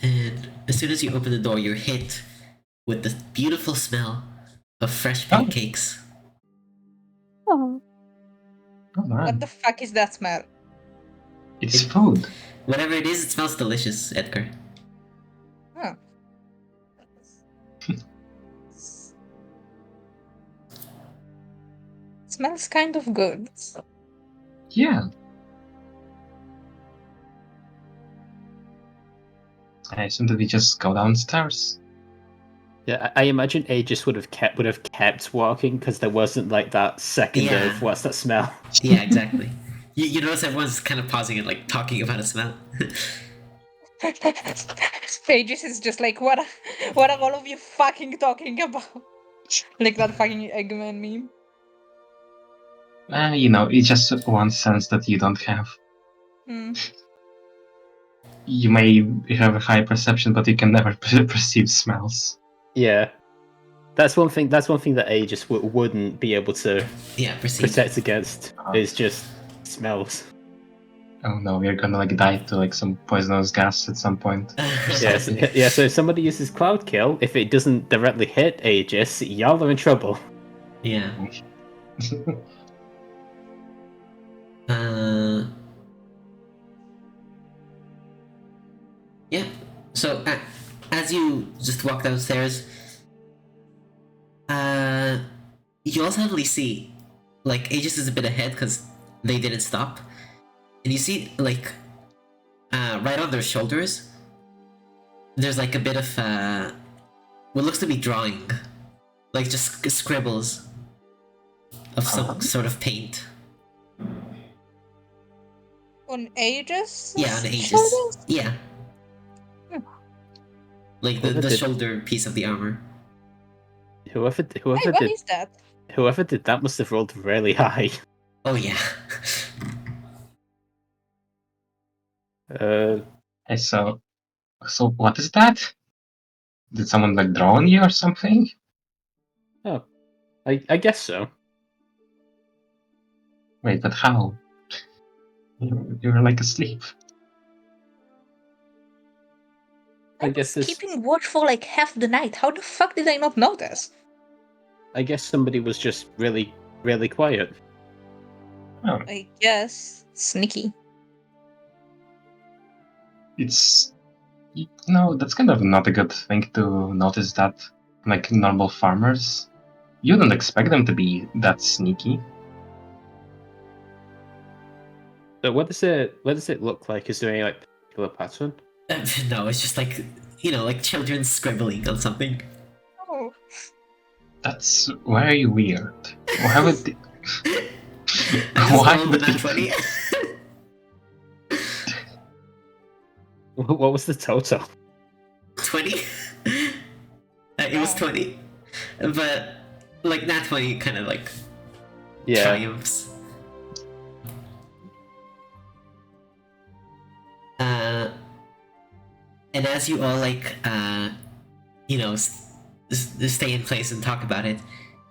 And as soon as you open the door, you're hit with the beautiful smell of fresh Oh. pancakes. Oh, Oh man, What the fuck is that smell? it's food. Whatever it is, it smells delicious, Edgar. Huh. Smells kind of good. Yeah. I assume that we just go downstairs. Yeah, I imagine Aegis would have kept walking because there wasn't like that second Yeah. of what's that smell. Yeah, exactly. You notice everyone's kind of pausing and like talking about a smell. Pages is just like, what are all of you fucking talking about? Like that fucking Eggman meme. You know, it's just one sense that you don't have. Hmm. You may have a high perception, but you can never perceive smells. Yeah, that's one thing. That's one thing that Aegis wouldn't be able to Yeah, perceive. protect against. Is just smells. Oh no, we're gonna like die to like some poisonous gas at some point. Yes, yeah. So if somebody uses Cloud Kill, if it doesn't directly hit Aegis, y'all are in trouble. Yeah. Uh. Yeah. So as you just walk downstairs, you also suddenly see, like, Aegis is a bit ahead because they didn't stop, and you see like, right on their shoulders, there's like a bit of what looks to be drawing, like just scribbles of some sort of paint. On Aegis? Yeah, on Aegis. shoulders? Yeah. Hmm. Like Whoever the did- shoulder piece of the armor. Whoever Hey, what did is that? whoever did that must have rolled really high. Oh yeah. Hey, so what is that? Did someone like draw on you or something? Oh, I guess so. Wait, but how? You were like asleep. I I guess was this. keeping watch for like half the night. How the fuck did I not notice? I guess somebody was just really, really quiet. Oh, I guess. Sneaky. it's no, that's kind of not a good thing to notice that like normal farmers. You don't expect them to be that sneaky. So what does it look like? Is there any like particular pattern? No, it's just like, like children scribbling on something. Oh. That's very weird. Why would they... I just Why rolled would a nat 20. What was the total? 20? It was 20. But, like, nat 20 kind of, like, Yeah. triumphs. And as you all, like, stay in place and talk about it,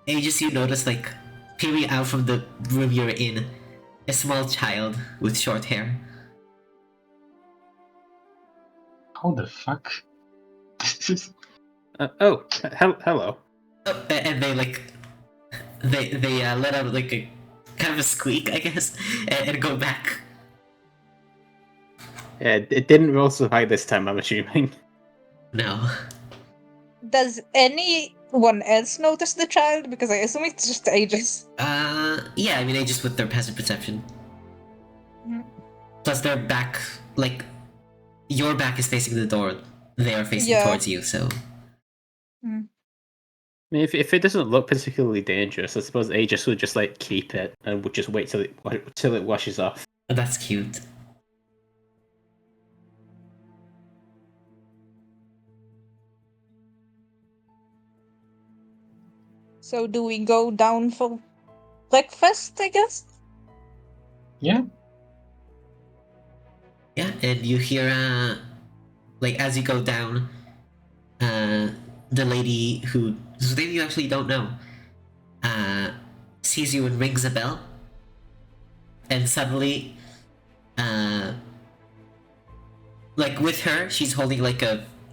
Aegis, you notice, like, peering out from the room you're in, a small child with short hair. How the fuck? Hello. Oh, and they, like, they let out, like, a kind of a squeak, I guess, and go back. Yeah, it didn't roll so high this time, I'm assuming. No. Does anyone else notice the child? Because I assume it's just Aegis. Yeah, I mean, they just with their passive perception. Mhm. Plus, their back, like, your back is facing the door, they are facing Yeah. towards you. So I mean, if it doesn't look particularly dangerous, I suppose Aegis would just like keep it and would just wait till it washes off. that's cute. So do we go down for breakfast, I guess? Yeah. Yeah, and you hear like as you go down, the lady whose name you actually don't know, sees you and rings a bell, and suddenly, like with her, she's holding like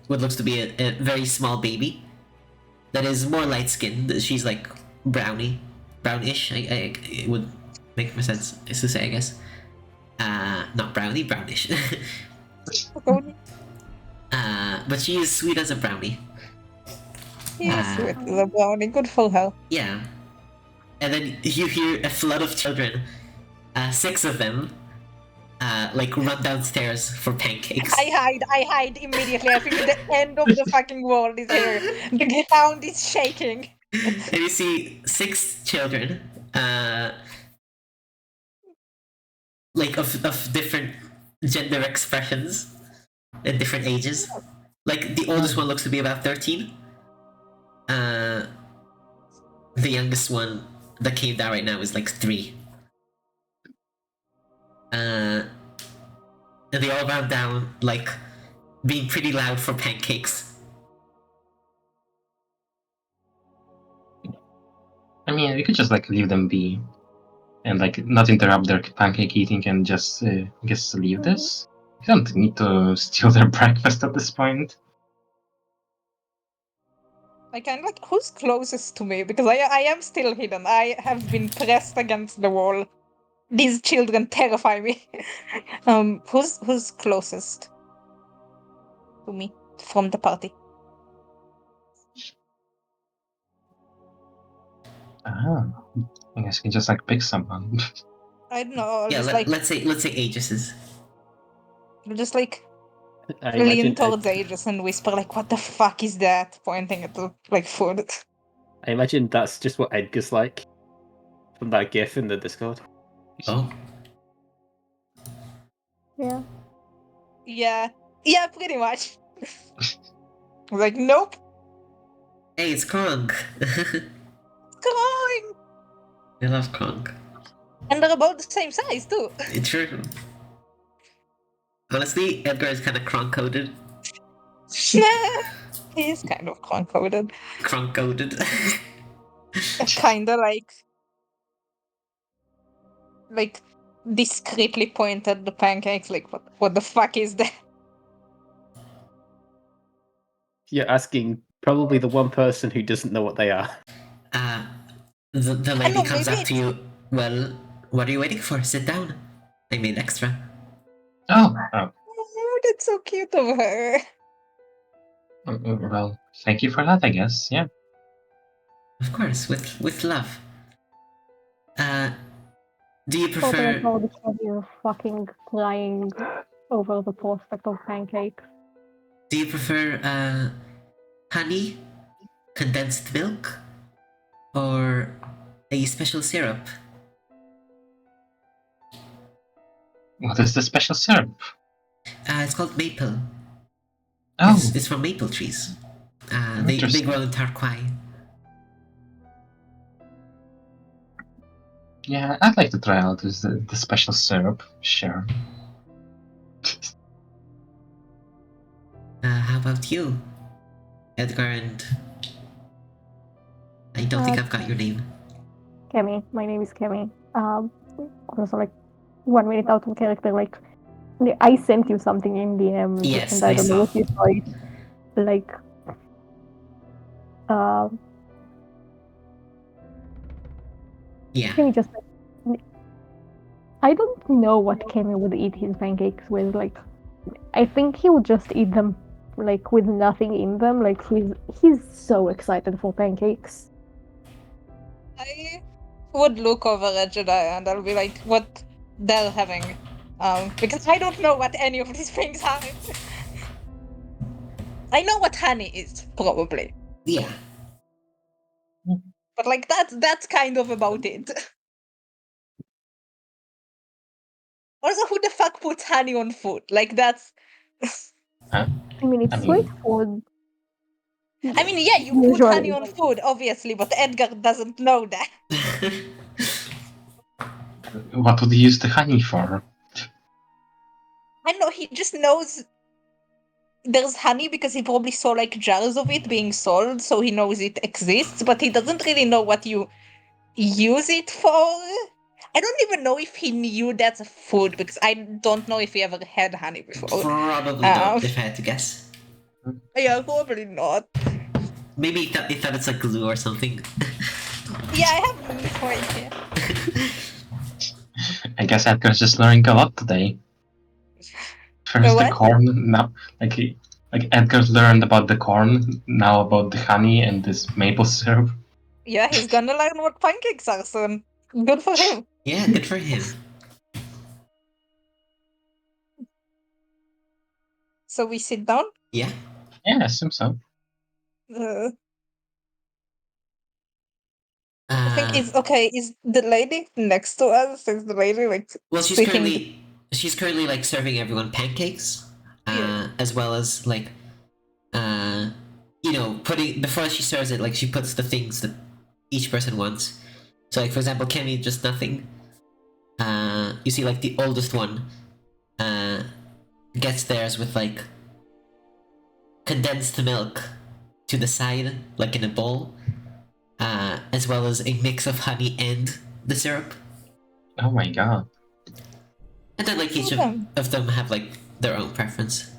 what looks to be a very small baby that is more light skinned. She's like brownish. It would make more sense to say, I guess. Not brownie, brownish. But she is sweet as a brownie. Yes, with the brownie, good for her. Yeah. And then you hear a flood of children, 6 of them, like run downstairs for pancakes. I hide immediately. I think the end of the fucking world is here. The ground is shaking. And you see 6 children, like of different gender expressions and different ages. Like the oldest one looks to be about 13. The youngest one that came down right now is like 3. And they all ran down, like, being pretty loud for pancakes. I mean, we could just like leave them be, and like not interrupt their pancake eating, and just I guess leave this. We don't need to steal their breakfast at this point. I kind of like, who's closest to me? Because I am still hidden. I have been pressed against the wall. These children terrify me. Who's closest to me from the party? Ah, I guess we can just like pick someone. I don't know. Yeah, Just like let's say Aegis's. just like I lean imagine, towards Aegis and whisper like, "What the fuck is that?" Pointing at the like food. I imagine that's just what Edgar's like from that GIF in the Discord. Oh, Yeah. Yeah, pretty much. Like, nope, hey, it's Kronk. crying. I love Kronk. And they're about the same size too. It's true. Honestly, Edgar is kind of Kronk-coded. He is kind of convoluted. Kronk-coded. Kinda like discreetly point at the pancakes like what the fuck is that? You're asking probably the one person who doesn't know what they are. The lady know, comes maybe up to you. Well, what are you waiting for? Sit down. I made extra. Oh, Oh, that's so cute of her. well, thank you for that, I guess. Yeah. Of course, with love. Do you So prefer? there's all this you're fucking lying over the prospect of pancakes. Do you prefer honey, condensed milk, or a special syrup? What is the special syrup? It's called maple. Oh, It's from maple trees. They Interesting. grow in Tarquai. yeah, I'd like to try out the special syrup. Sure. How about you, Edgar? And I don't think I've got your name. Kemi, my name is Kemi. Also like 1 minute out of character, like I sent you something in DM, Yes, and I I don't know saw. if you saw it. Like, Yeah. Kemi just. I don't know what Kemi would eat his pancakes with. Like, I think he would just eat them like with nothing in them. Like he's so excited for pancakes. I would look over at Jedi and I'll be like, what they're having. Because I don't know what any of these things are. I know what honey is, probably. Yeah. But like that's kind of about it. Also, who the fuck puts honey on food? Like that's Huh? I mean, it's I sweet mean- food. I mean, yeah, you put honey Usually. on food, obviously, but Edgar doesn't know that. What would you use the honey for? I know he just knows there's honey because he probably saw like jars of it being sold, so he knows it exists, but he doesn't really know what you use it for. I don't even know if he knew that's a food because I don't know if he ever had honey before. Probably not, if I had to guess. Yeah, probably not. Maybe he thought it's like glue or something. Yeah, I have no idea. I guess Edgar's just learning a lot today. First the What? corn, now like Edgar's learned about the corn, now about the honey and this maple syrup. Yeah, he's gonna learn what pancakes are soon. Good for him. Yeah, good for him. So we sit down. Yeah. Yeah, I assume so. I think it's okay. Is the lady next to us? Is the lady like Well, she's speaking? currently like serving everyone pancakes, Yeah. as well as like, you know, putting before she serves it, like she puts the things that each person wants. So, like for example, Kenny just nothing. You see, like the oldest one, gets theirs with like condensed milk to the side, like in a bowl, as well as a mix of honey and the syrup. Oh my god. And then like each of them have like their own preference.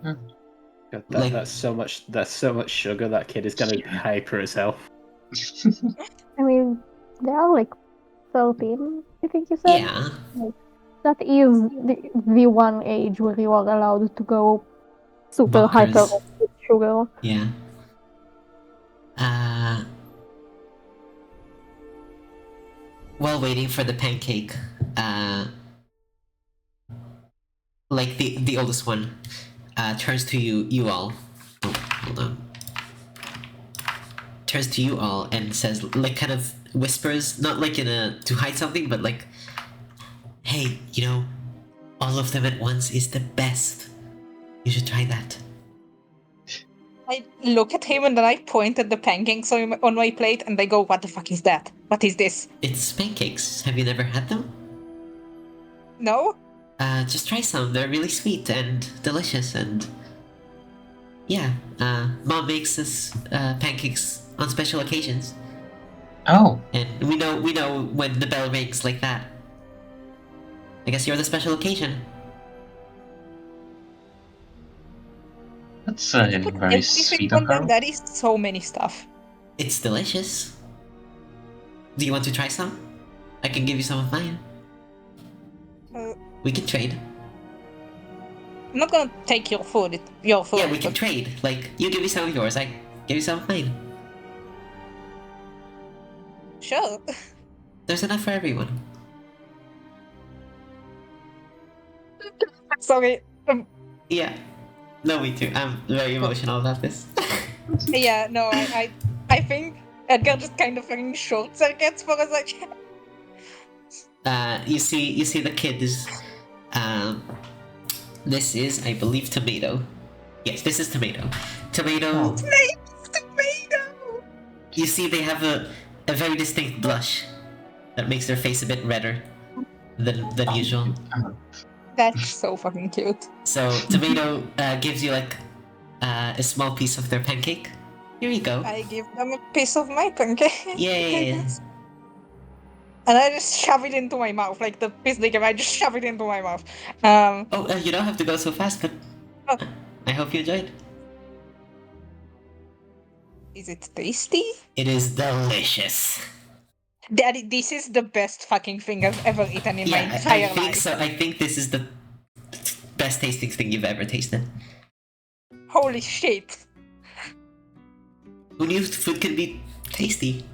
God, Like- that's so much. That's so much sugar. That kid is gonna be hyper as hell. I mean, they are like 13, I think you said. Yeah. That is the one age where you are allowed to go super hyper Bonkers. with sugar. Yeah. While waiting for the pancake, like the oldest one, turns to you all. Oh, hold on. Turns to you all and says, like, kind of whispers, not like in a to hide something, but like, hey, you know, all of them at once is the best. You should try that. I look at him and then I point at the pancakes on my plate and I go, "What the fuck is that? What is this?" It's pancakes. Have you never had them? No? Just try some. They're really sweet and delicious, and yeah, Mom makes us pancakes on special occasions, Oh, and we know when the bell rings like that. I guess you're the special occasion. that's You put very everything sweet on of there. her. That is so many stuff. It's delicious. Do you want to try some? I can give you some of mine. Uh, We can trade. I'm not gonna take your food. It's your food. Yeah, we can but- trade. Like, you give me some of yours, I give you some of mine. Sure. There's enough for everyone. Sorry. Yeah. No, me too. I'm very emotional about this. Yeah, no, I think Edgar just kind of fucking short circuits for a second. You see the kid is, this is, I believe, tomato. Yes, this is tomato. Tomato. Oh. Tomato! You see they have a very distinct blush that makes their face a bit redder than usual. That's so fucking cute. So tomato gives you like a small piece of their pancake. Here you go. I give them a piece of my pancake. Yay! And I just shove it into my mouth, like the piece they give. I just shove it into my mouth. Oh, you don't have to go so fast, but Oh. I hope you enjoyed. Is it tasty? It is delicious. Daddy, this is the best fucking thing I've ever eaten in my Yeah, I entire think life. so. I think this is the best tasting thing you've ever tasted. Holy shit. Who knew food could be tasty?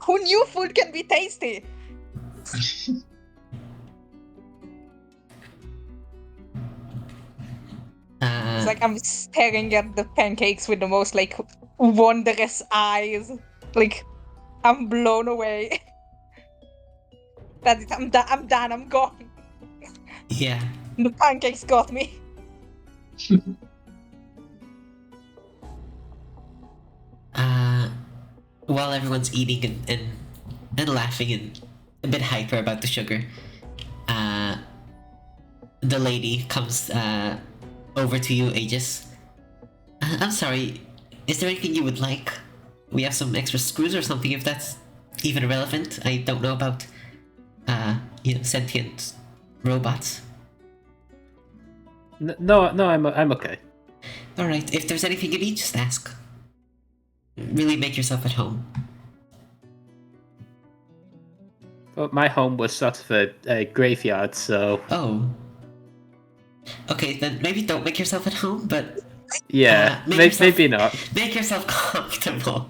Who knew food can be tasty? like I'm staring at the pancakes with the most like wondrous eyes. Like I'm blown away. That's it. I'm done. I'm gone. Yeah. The pancakes got me. While everyone's eating and laughing and a bit hyper about the sugar, the lady comes over to you, Aegis. I'm sorry, is there anything you would like? We have some extra screws or something, if that's even relevant. I don't know about, sentient robots. No, I'm okay. Alright, if there's anything you need, just ask. Really make yourself at home. Well, my home was sort of a graveyard, so Oh. Okay, then maybe don't make yourself at home, but yeah, maybe not. make yourself comfortable.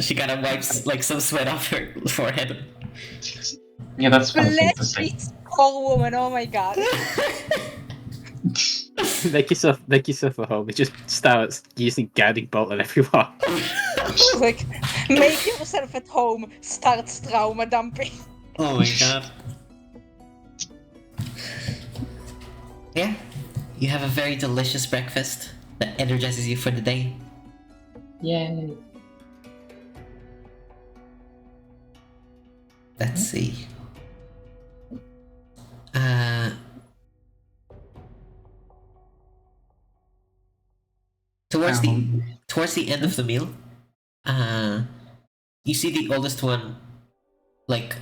She kind of wipes like some sweat off her forehead. Yeah, that's one thing to Bless say. this poor woman. Oh my god. Make yourself at home. It just starts using guiding bolt on everyone. Like, make yourself at home. Starts trauma dumping. Oh my god. Yeah, you have a very delicious breakfast that energizes you for the day. Yay. Let's see. Towards the end of the meal, you see the oldest one, like,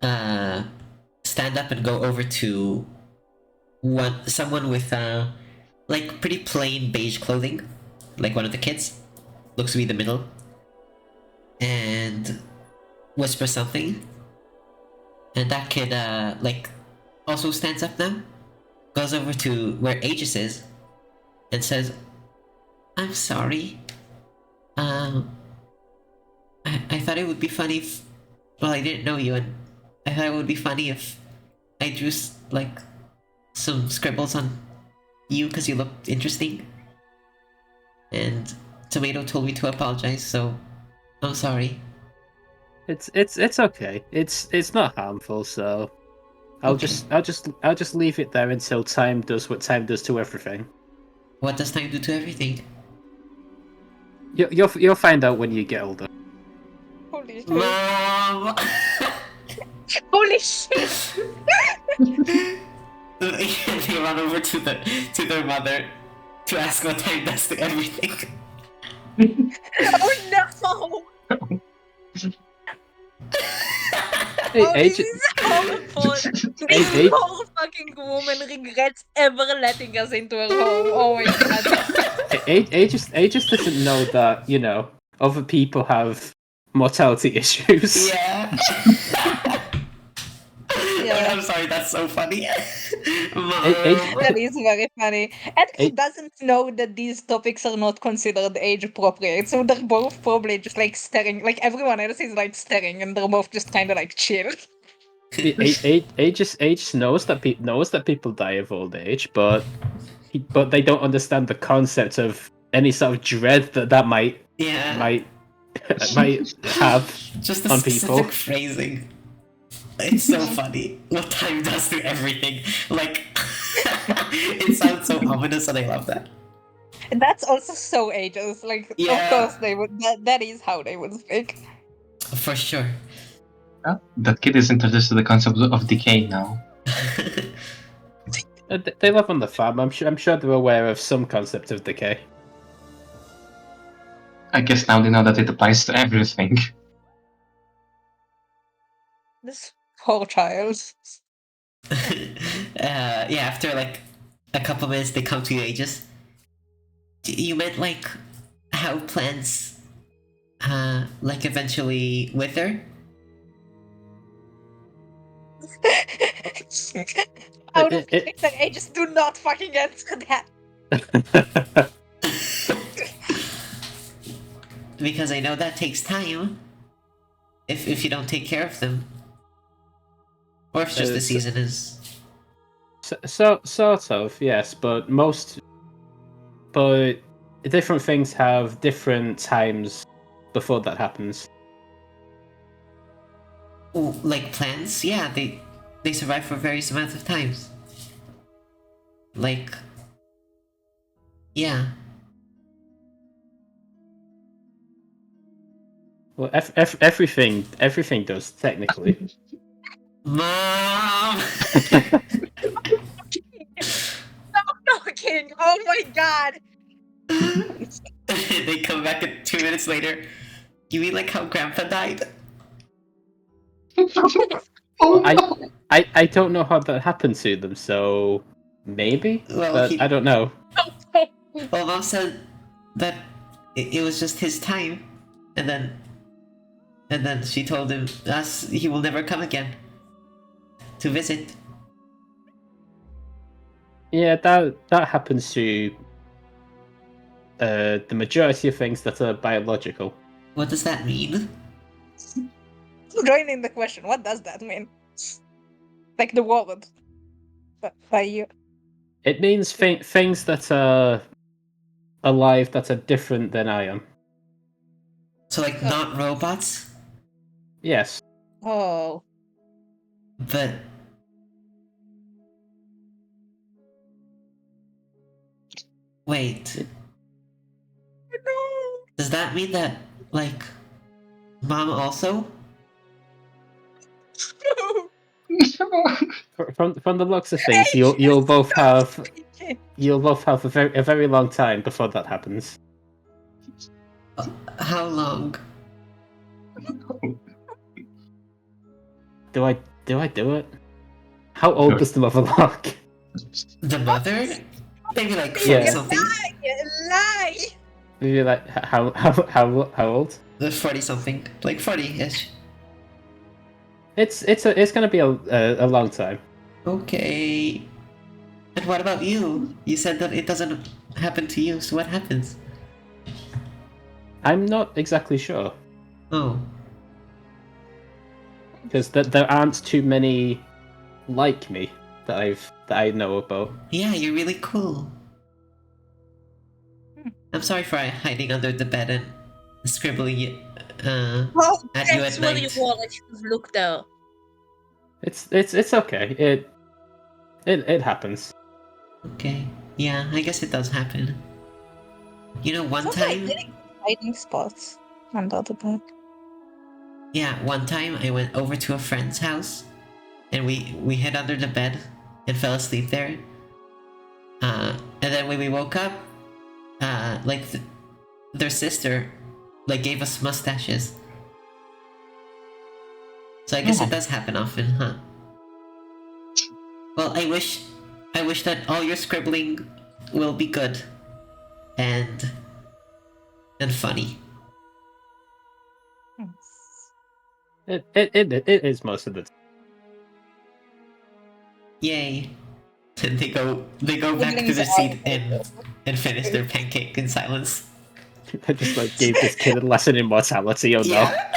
stand up and go over to someone with like pretty plain beige clothing, like one of the kids, looks to be the middle, and whispers something. And that kid like also stands up now, goes over to where Aegis is, and says, "I'm sorry. I thought it would be funny if, well, I didn't know you, and I thought it would be funny if I drew like some scribbles on you because you looked interesting. And Tomato told me to apologize, so I'm sorry." It's okay. It's not harmful, so I'll Okay. just leave it there until time does what time does to everything. What does time do to everything? You'll find out when you get older. Holy shit. Mom! Holy shit. They run over to their mother to ask what time does to everything. Oh no. Hey, Oh, this is horrible. This Hey, poor fucking woman regrets ever letting us into her home. Oh my god. Aegis doesn't know that, other people have mortality issues. Yeah. Yeah. I'm sorry, that's so funny. Mom. That is very funny. And he Hey. doesn't know that these topics are not considered age appropriate, so they're both probably just like staring, like everyone else is like staring, and they're both just kind of like chill. Aegis knows that people die of old age, but they don't understand the concept of any sort of dread that might Yeah. might have Just the on specific people. phrasing. It's so funny. What time does to everything. Like, it sounds so ominous, and I love that. And that's also so ages. Like, Yeah. of course they would. That is how they would speak. For sure. Well, that kid is introduced to the concept of decay now. They live on the farm. I'm sure they're aware of some concept of decay. I guess now they know that it applies to everything. This poor child. Yeah, after like a couple minutes, they come to you, Aegis. You meant like how plants, like eventually wither? Out of character, ages do not fucking answer that. Because I know that takes time. If you don't take care of them. Or if just the season is. So sort of, yes, but different things have different times before that happens. Like plants, yeah, they survive for various amounts of times. Like, yeah. Well, everything does technically. Mom! No, King. Oh my god. They come back 2 minutes later. You mean like how Grandpa died? Oh I- no! I don't know how that happened to them, so maybe, Well, but I don't know. Well, Mom said that it was just his time, and then she told us he will never come again to visit. Yeah, that happens to the majority of things that are biological. What does that mean? Join in the question. What does that mean? Like the word. By you. It means things that are alive that are different than I am. So like not robots, Yes. Oh. but wait. No. Does that mean that like Mom also? From the looks of things, you'll both have a very long time before that happens. How long? Do I do it? How old does the mother look? The mother? Maybe like 40 Yeah. something. Lie. Maybe like how old? 40 something, like 40-ish. It's gonna be a long time. Okay. And what about you? You said that it doesn't happen to you, so what happens? I'm not exactly sure Oh. because there aren't too many like me that I know about. Yeah, you're really cool. I'm sorry for hiding under the bed and scribbling Oh, at you that's at where you night. were. I should have looked there. It's okay. It happens. Okay. Yeah, I guess it does happen. You know, one Sounds like time... really good hiding spots under the bed. Yeah, one time I went over to a friend's house and we hid under the bed and fell asleep there. And then when we woke up, like their sister like gave us mustaches. So I guess it does happen often, huh? Well, I wish that all your scribbling will be good and funny. It is most of the time. Yay! And they go back to Scribblings their are seat okay. and finish their pancake in silence. I just like gave this kid a lesson in mortality. Oh no! Yeah.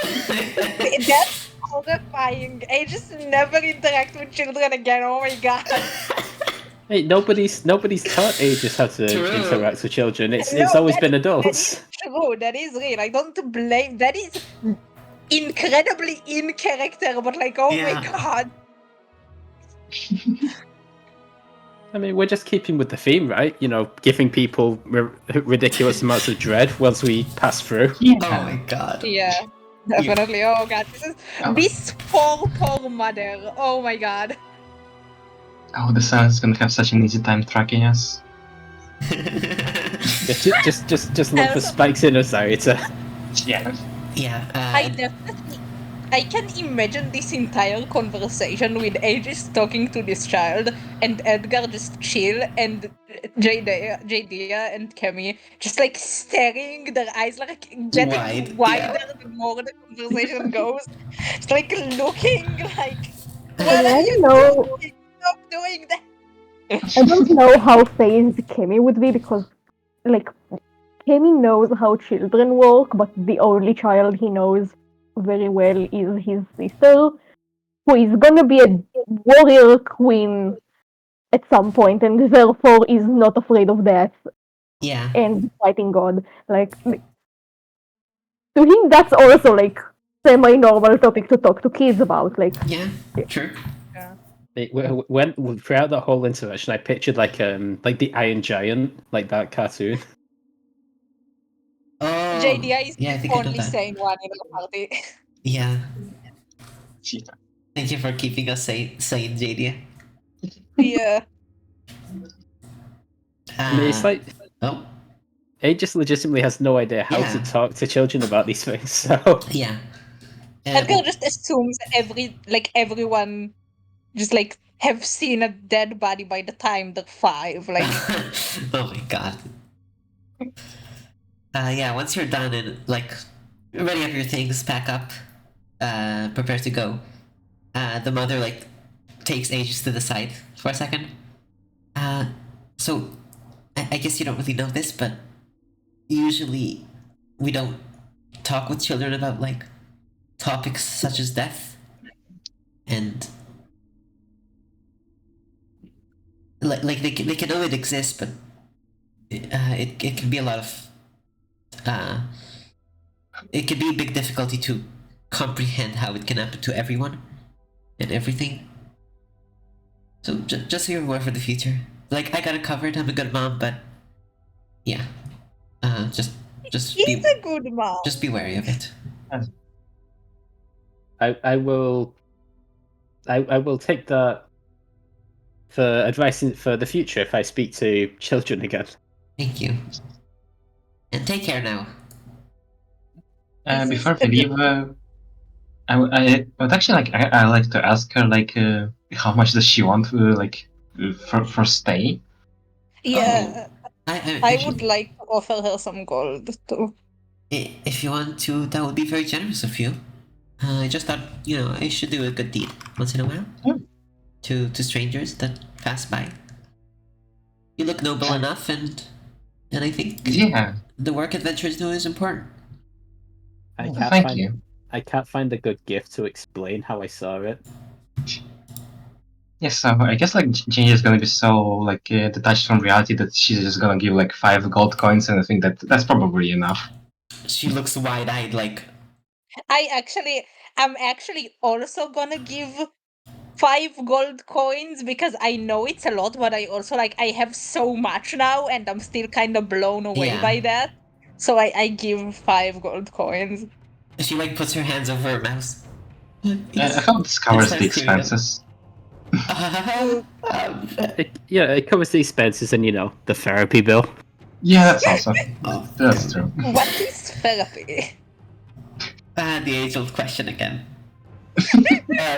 That's horrifying. I just never interact with children again. Oh my god. Hey, nobody's taught ages how to True. interact with children. It's No, always that been is adults. true. That is real. I don't blame. That is incredibly in character, but like, oh my Yeah. god. I mean, we're just keeping with the theme, right? You know, giving people ridiculous amounts of dread once we pass through. Oh my god. Yeah, definitely. Oh god, this poor mother. Oh my god. Oh, the sun's gonna have such an easy time tracking us. Just look for spikes in us, Zarita. Yeah. Yeah. I can imagine this entire conversation with Aegis talking to this child and Edgar just chill and Jadea and Kemi just like staring, their eyes like getting wider the more the conversation goes. It's like looking like, what are you doing? Stop doing that. I don't know how phased Kemi would be because, like, Kemi knows how children work, but the only child he knows very well is his sister, who is gonna be a warrior queen at some point, and therefore is not afraid of death Yeah. and fighting God. Like, to him, that's also like semi-normal topic to talk to kids about. Like, Yeah. True. When throughout the whole interaction, I pictured like the Iron Giant, like that cartoon. Oh. JDI is Yeah, I the think I know only that. sane one in the party. Yeah. Yeah. Thank you for keeping us sane, JD. Yeah. I mean, it's like Oh. he just legitimately has no idea how to Yeah. talk to children about these things. So Yeah. Edgar just assumes everyone just like have seen a dead body by the time they're 5. Like, oh my god. Yeah, once you're done and like ready up your things, pack up, prepare to go. The mother like takes ages to the side for a second. So I guess you don't really know this, but usually we don't talk with children about like topics such as death and like they can know it exists, but it can be a lot of it can be a big difficulty to comprehend how it can happen to everyone and everything. So just so you're aware for the future. Like I got it covered. I'm a good mom, but yeah, just he's a good mom. just be wary of it. I will take that for advice for the future if I speak to children again. Thank you, and take care now. Before we leave, I would actually like I like to ask her like how much does she want for stay? Yeah. I If would you, like to offer her some gold too. if you want to, that would be very generous of you. I just thought I should do a good deed once in a while Hmm. to strangers that pass by. You look noble enough, and I think Yeah, the work adventurers do is important. thank you. I can't find a good gift to explain how I saw it. Yes, so I guess like Ginny is gonna be so like detached from reality that she's just gonna give like 5 gold coins, and I think that's probably enough. She looks wide-eyed, like I'm actually also gonna give 5 gold coins because I know it's a lot, but I also I have so much now and I'm still kind of blown away Yeah. by that. So I give 5 gold coins. she like puts her hands over her mouth. I hope this covers the starts tearing up. expenses. It covers the expenses and the therapy bill. Yeah, that's also Oh, that's God. true. What is therapy? The age-old question again.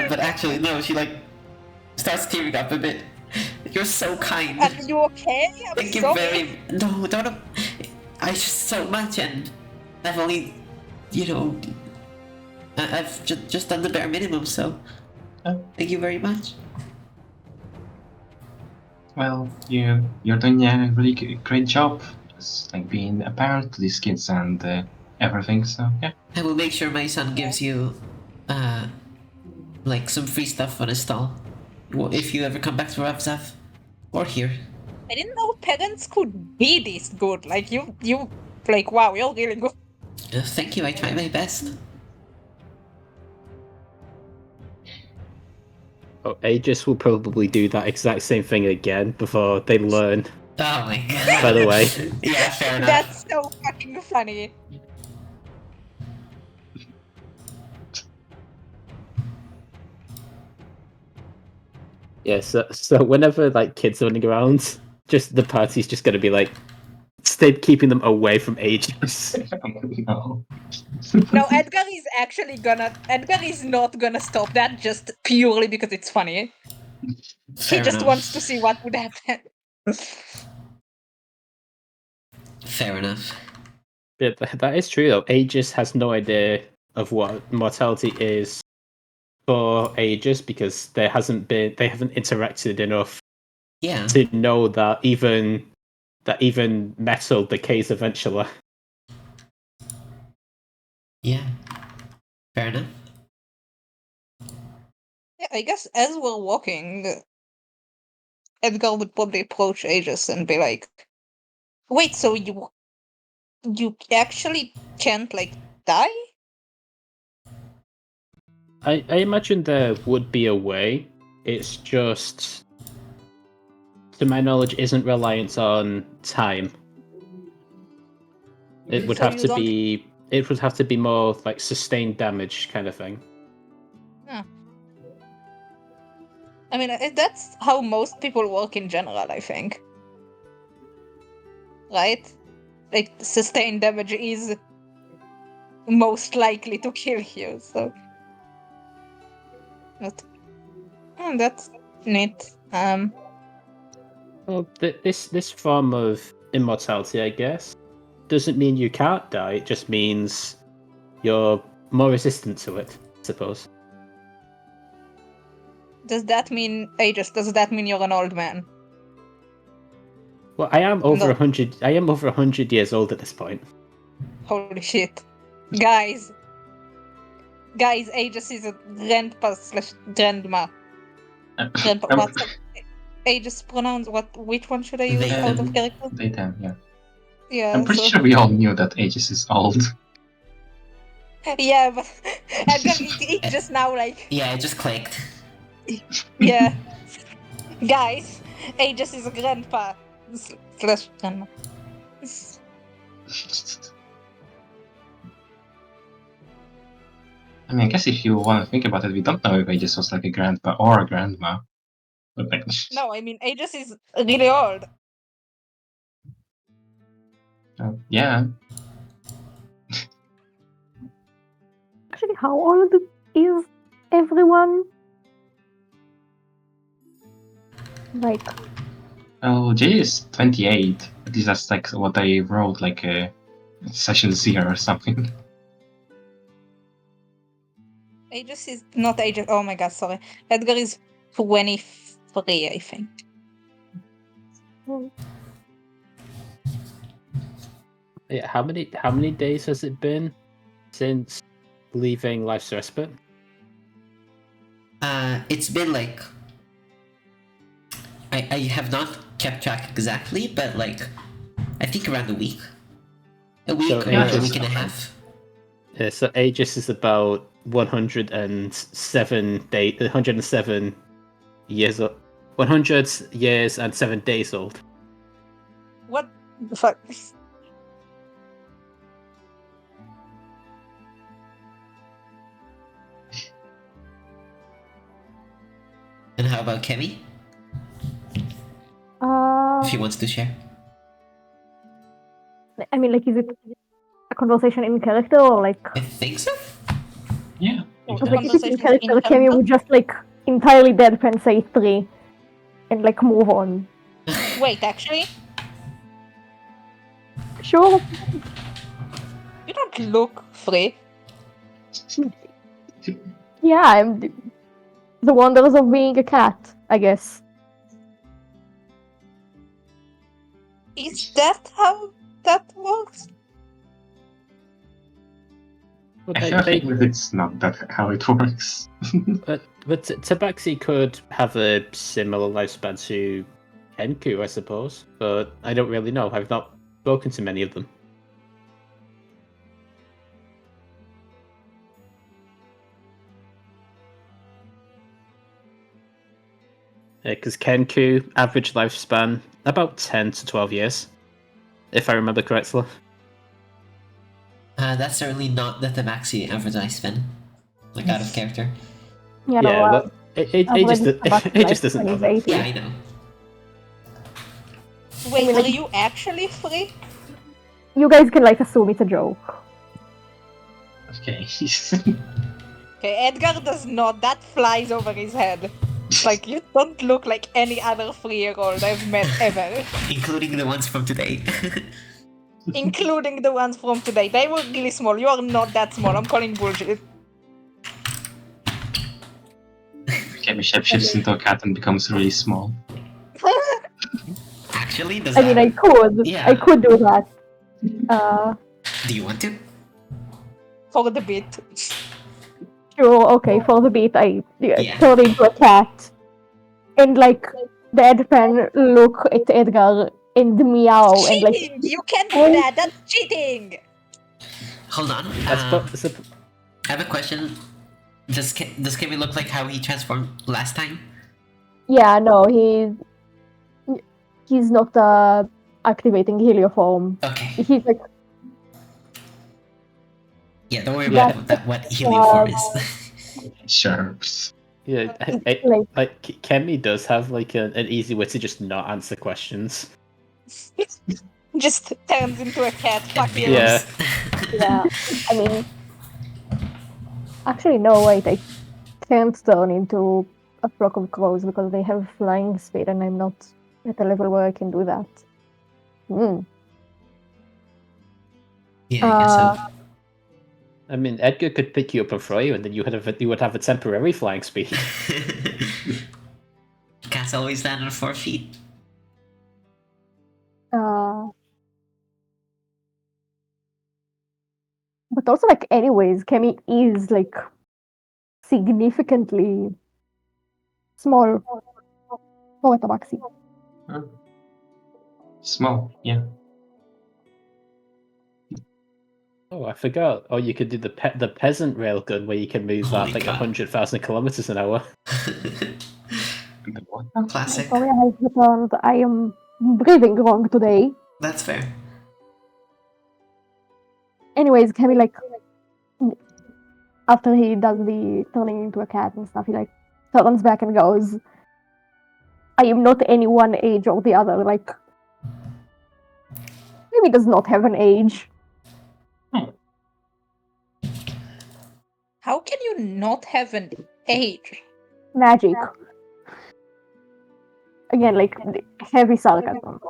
But actually, no. She like starts tearing up a bit. You're so kind. Are you okay? I'm Thank you sorry. very. No, don't. I just so much, and I've only, I've just done the bare minimum. So, thank you very much. Well, you're doing a really great job, just like being a parent to these kids and everything. So yeah. I will make sure my son gives you, like some free stuff on his stall. If you ever come back to Ravzav, or here. I didn't know parents could be this good. Like you like wow, you're really good. Thank you. I try my best. Oh, Aegis will probably do that exact same thing again before they learn. Oh my god. By the way. Yeah, fair enough. That's so fucking funny. Yeah, so whenever like kids are running around, just the party's just gonna be like stay keeping them away from Aegis. No. No, Edgar is not gonna stop that just purely because it's funny. Fair He just enough. wants to see what would happen. Fair enough. Yeah, that is true though. Aegis has no idea of what mortality is for Aegis because they haven't interacted enough Yeah. to know that even metal decays eventually. Yeah. Fair enough. Yeah, I guess as we're walking, Edgar would probably approach Aegis and be like, "Wait, so you actually can't like die?" I imagine there would be a way. It's just, to my knowledge, isn't reliant on time. It would So have you to don't- be. It would have to be more like sustained damage kind of thing. I mean, that's how most people work in general, I think. Right? Like, sustained damage is most likely to kill you, so. That's neat. Well, this form of immortality, I guess, doesn't mean you can't die. It just means you're more resistant to it, I suppose. Does that mean, Aegis, does that mean you're an old man? Well, I am over No. 100. I am over 100 years old at this point. Holy shit. Guys, Aegis is a grandpa slash grandma. Grandpa, Um, what's Aegis pronounce? Which one should I use They out them. of character? They them, yeah. Yeah, I'm pretty so. sure we all knew that Aegis is old. Yeah, but Edgar, it just now like, Yeah, it just clicked. yeah. Guys, Aegis is a grandpa slash grandma. I mean, I guess if you want to think about it, we don't know if Aegis was like a grandpa or a grandma. But like, No, I mean, Aegis is really old. yeah. Actually, how old is everyone? Like, Oh, Jay is 28. At least that's like what I wrote, like session 0 or something. Aegis is not Aegis. Oh my god, sorry. Edgar is 23, I think. Yeah, how many days has it been since leaving Life's Respite? It's been like I have not kept track exactly, but like I think around a week. A week So or a Aegis- week and a half. Yeah, so Aegis is about 107 years old. 100 years and 7 days old. What the fuck? And how about Kemi? If he wants to share. I mean, like, is it a conversation in character or like? I think so. Yeah. Because like, if it's in Conversation character, in Kemi character? would just like entirely deadpan say 3, and like move on. Wait, actually, Sure. you don't look free. Yeah, I'm the wonders of being a cat, I guess. Is that how that works? But I feel like it's not that how it works. but Tabaxi could have a similar lifespan to Kenku, I suppose. But I don't really know. I've not spoken to many of them. Because Kenku, average lifespan, about 10 to 12 years, if I remember correctly. That's certainly not the Tabaxi average lifespan. Like out of character. Yeah, Yeah, no, well, it just doesn't know that. Yeah, I know. Wait, mean, like- are you actually free? You guys can like assume it's a joke. Okay. Okay, Edgar does not. That flies over his head. Like, you don't look like any other 3-year-old I've met ever. Including the ones from today. Including the ones from today. They were really small. You are not that small. I'm calling bullshit. Kemi shapeshifts into a cat and becomes really small. Actually, does I mean, that... I could. Yeah. I could do that. Do you want to? For the bit. Sure, okay, for the beat, I Yeah. turn into a cat. And like, deadpan look at Edgar and meow and like Cheating! You can't do that. That's cheating. Hold on. I have a question. Does Kimmy look like how he transformed last time? yeah, no, he's not activating helioform. Okay. He's like Yeah, don't worry Yeah. about what helioform is. Sure. Yeah, like Kemi does have like an easy way to just not answer questions. Just turns into a cat. Fuck you. Yeah. yeah. I mean, actually, no, wait, I can't turn into a flock of crows because they have flying speed, and I'm not at a level where I can do that. Hmm. Yeah, I guess so. I mean, Edgar could pick you up and throw you, and then you would have a temporary flying speed. Cats always stand on 4 feet. But also, like, anyways, Kemi is like significantly small for a tabaxi. Small, yeah. Oh, I forgot. Oh, you could do the peasant railgun where you can move Oh at my like God. 100,000 kilometers an hour. Classic. Sorry, I have returned. I am breathing wrong today. That's fair. Anyways, Kemi like after he does the turning into a cat and stuff, he like turns back and goes, I am not any one age or the other. Like, Kemi does not have an age. How can you not have an age? Magic. Again, like heavy sarcasm.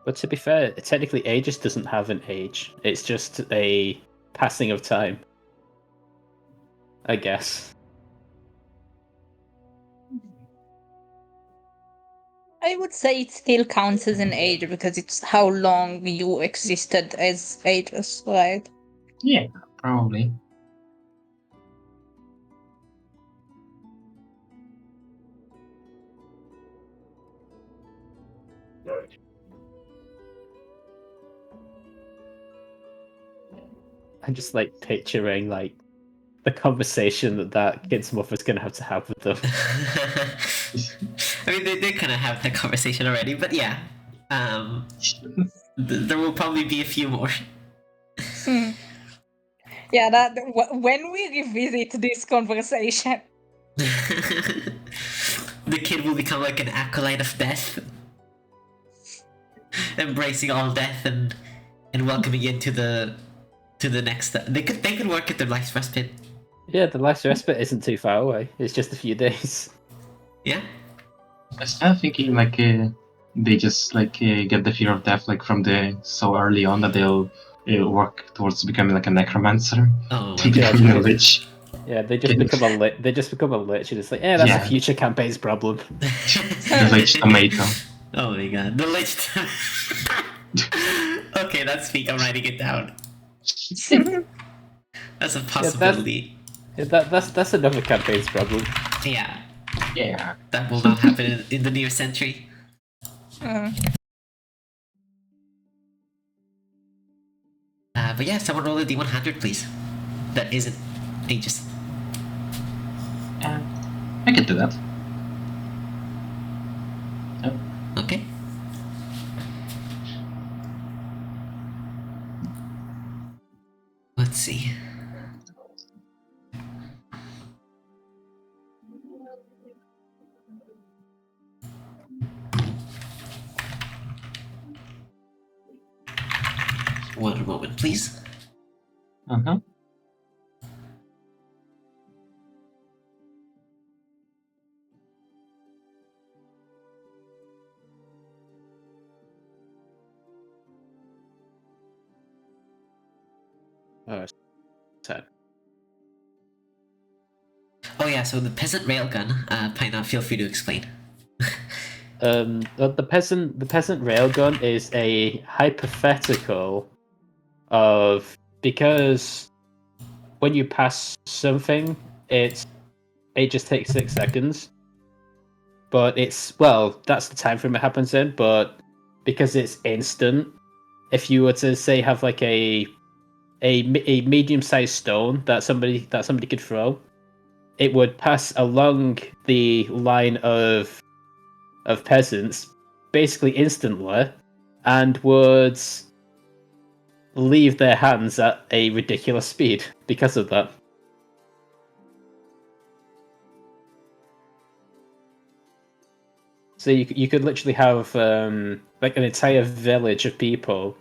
But to be fair, technically Aegis doesn't have an age. It's just a passing of time. I guess. I would say it still counts as an age because it's how long you existed as ages, right? Yeah, probably. I'm just like picturing like the conversation that kid's mother's gonna have to have with them. I mean, they kind of have that conversation already, but yeah. There will probably be a few more. Yeah, when we revisit this conversation, The kid will become like an acolyte of death, embracing all death and welcoming into the next. They could work at their life's respite. Yeah, the life's respite isn't too far away. It's just a few days. Yeah. I started thinking like they just like get the fear of death like from the so early on that they'll work towards becoming like a necromancer. Oh my To God. become a lich. Yeah, they just become a lich. They just become a lich, and it's like, that's Yeah. a future campaign's problem. The lich tomato. Oh my God. The lich. Okay, that's peak. I'm writing it down. That's a possibility. That's another campaign's problem. Yeah. Yeah. That will not happen in the near century. But yeah, someone roll a D100, please. That isn't Aegis. I can do that. Okay. Let's see. One moment, please. Uh-huh. Oh, sad. Oh yeah, so the peasant railgun. Pina, feel free to explain. The peasant railgun is a hypothetical of, because when you pass something, it just takes 6 seconds. but that's the time frame it happens in. But because it's instant, if you were to say have like a medium-sized stone that somebody could throw, it would pass along the line of peasants basically instantly, and would leave their hands at a ridiculous speed because of that. So you could literally have like an entire village of people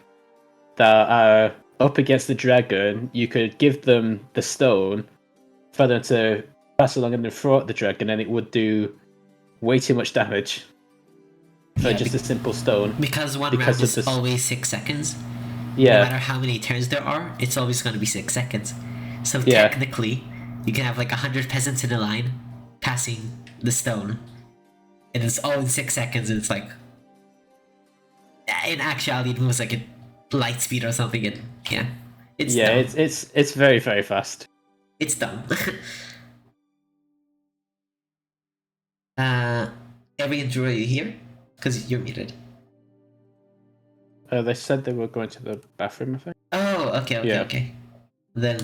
that are up against the dragon. You could give them the stone for them to pass along and then throw at the dragon, and it would do way too much damage for just a simple stone. Because one round is always 6 seconds. Yeah. No matter how many turns there are, it's always going to be 6 seconds. So technically, you can have like 100 peasants in a line passing the stone, and it's all in 6 seconds. And it's like, in actuality, it moves like at light speed or something. And it's dumb. It's very, very fast. It's dumb. Every Drew, are you here? Because you're muted. They said they were going to the bathroom, I think. Oh, okay. Then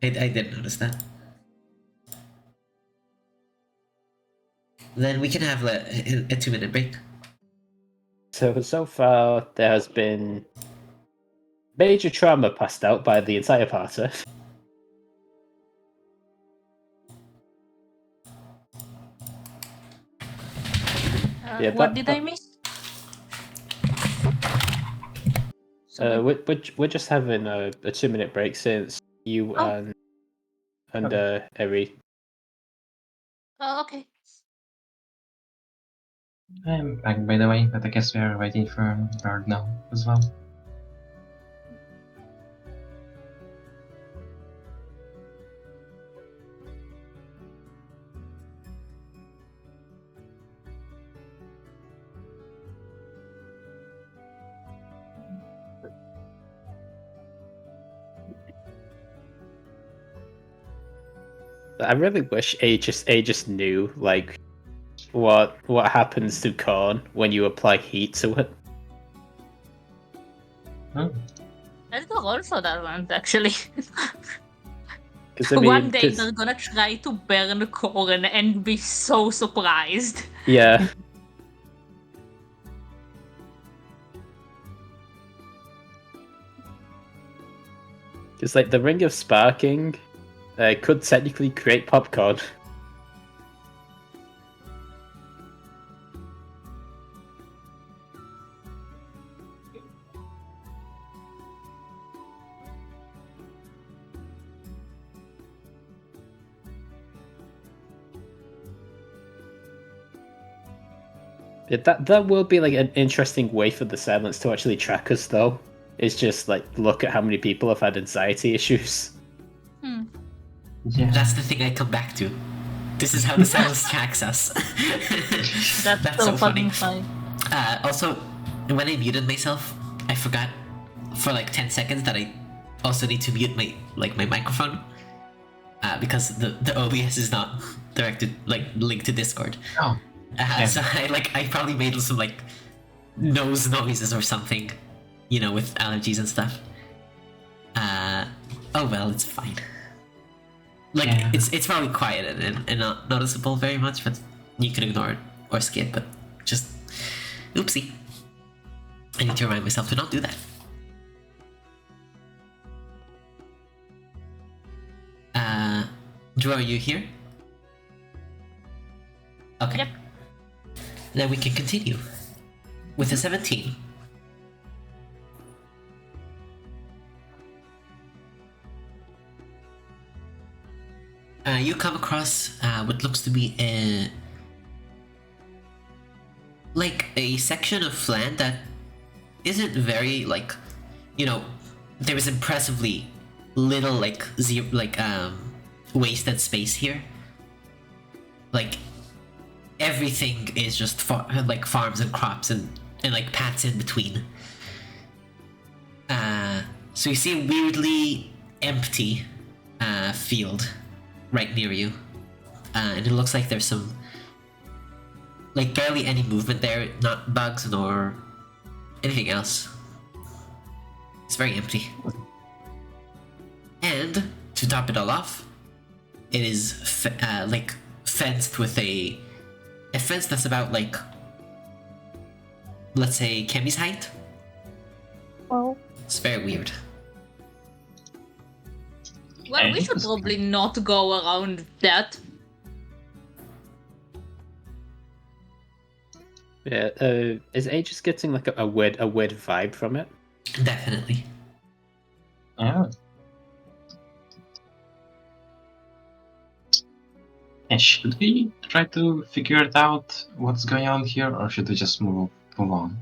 I didn't notice that. Then we can have a 2-minute break. So far, there has been major trauma passed out by the entire party. What did I miss? We're just having a 2-minute break since you and Eri. Oh, okay. I'm back, by the way, but I guess we're waiting for Bird now as well. I really wish A just knew like what happens to corn when you apply heat to it. Let's go also that one actually. I mean, one day they're gonna try to burn corn and be so surprised. Yeah. Because like the ring of sparking could technically create popcorn. Yeah, that will be like an interesting way for the silence to actually track us, though. It's just like look at how many people have had anxiety issues. Yeah. That's the thing I come back to. This is how the silence tracks us. That's so funny. Also, when I muted myself, I forgot for like 10 seconds that I also need to mute my microphone because the OBS is not directed linked to Discord. Oh. So I probably made some like nose noises or something, with allergies and stuff. Oh well, it's fine. It's probably quiet and not noticeable very much, but you can ignore it or skip. But just oopsie. I need to remind myself to not do that. Drew, are you here? Okay. Yep. Then we can continue with the 17. You come across what looks to be a section of land that isn't very there is impressively little wasted space here. Everything is just farms and crops and paths in between. So you see a weirdly empty field right near you, and it looks like there's some like barely any movement there, not bugs nor anything else. It's very empty. And to top it all off, it is like fenced with a fence that's about like, let's say, Kemi's height. Well, It's very weird. Well, we should probably not go around that. Yeah, is Aegis getting like a weird vibe from it? Definitely. Yeah. And should we try to figure it out what's going on here, or should we just move on?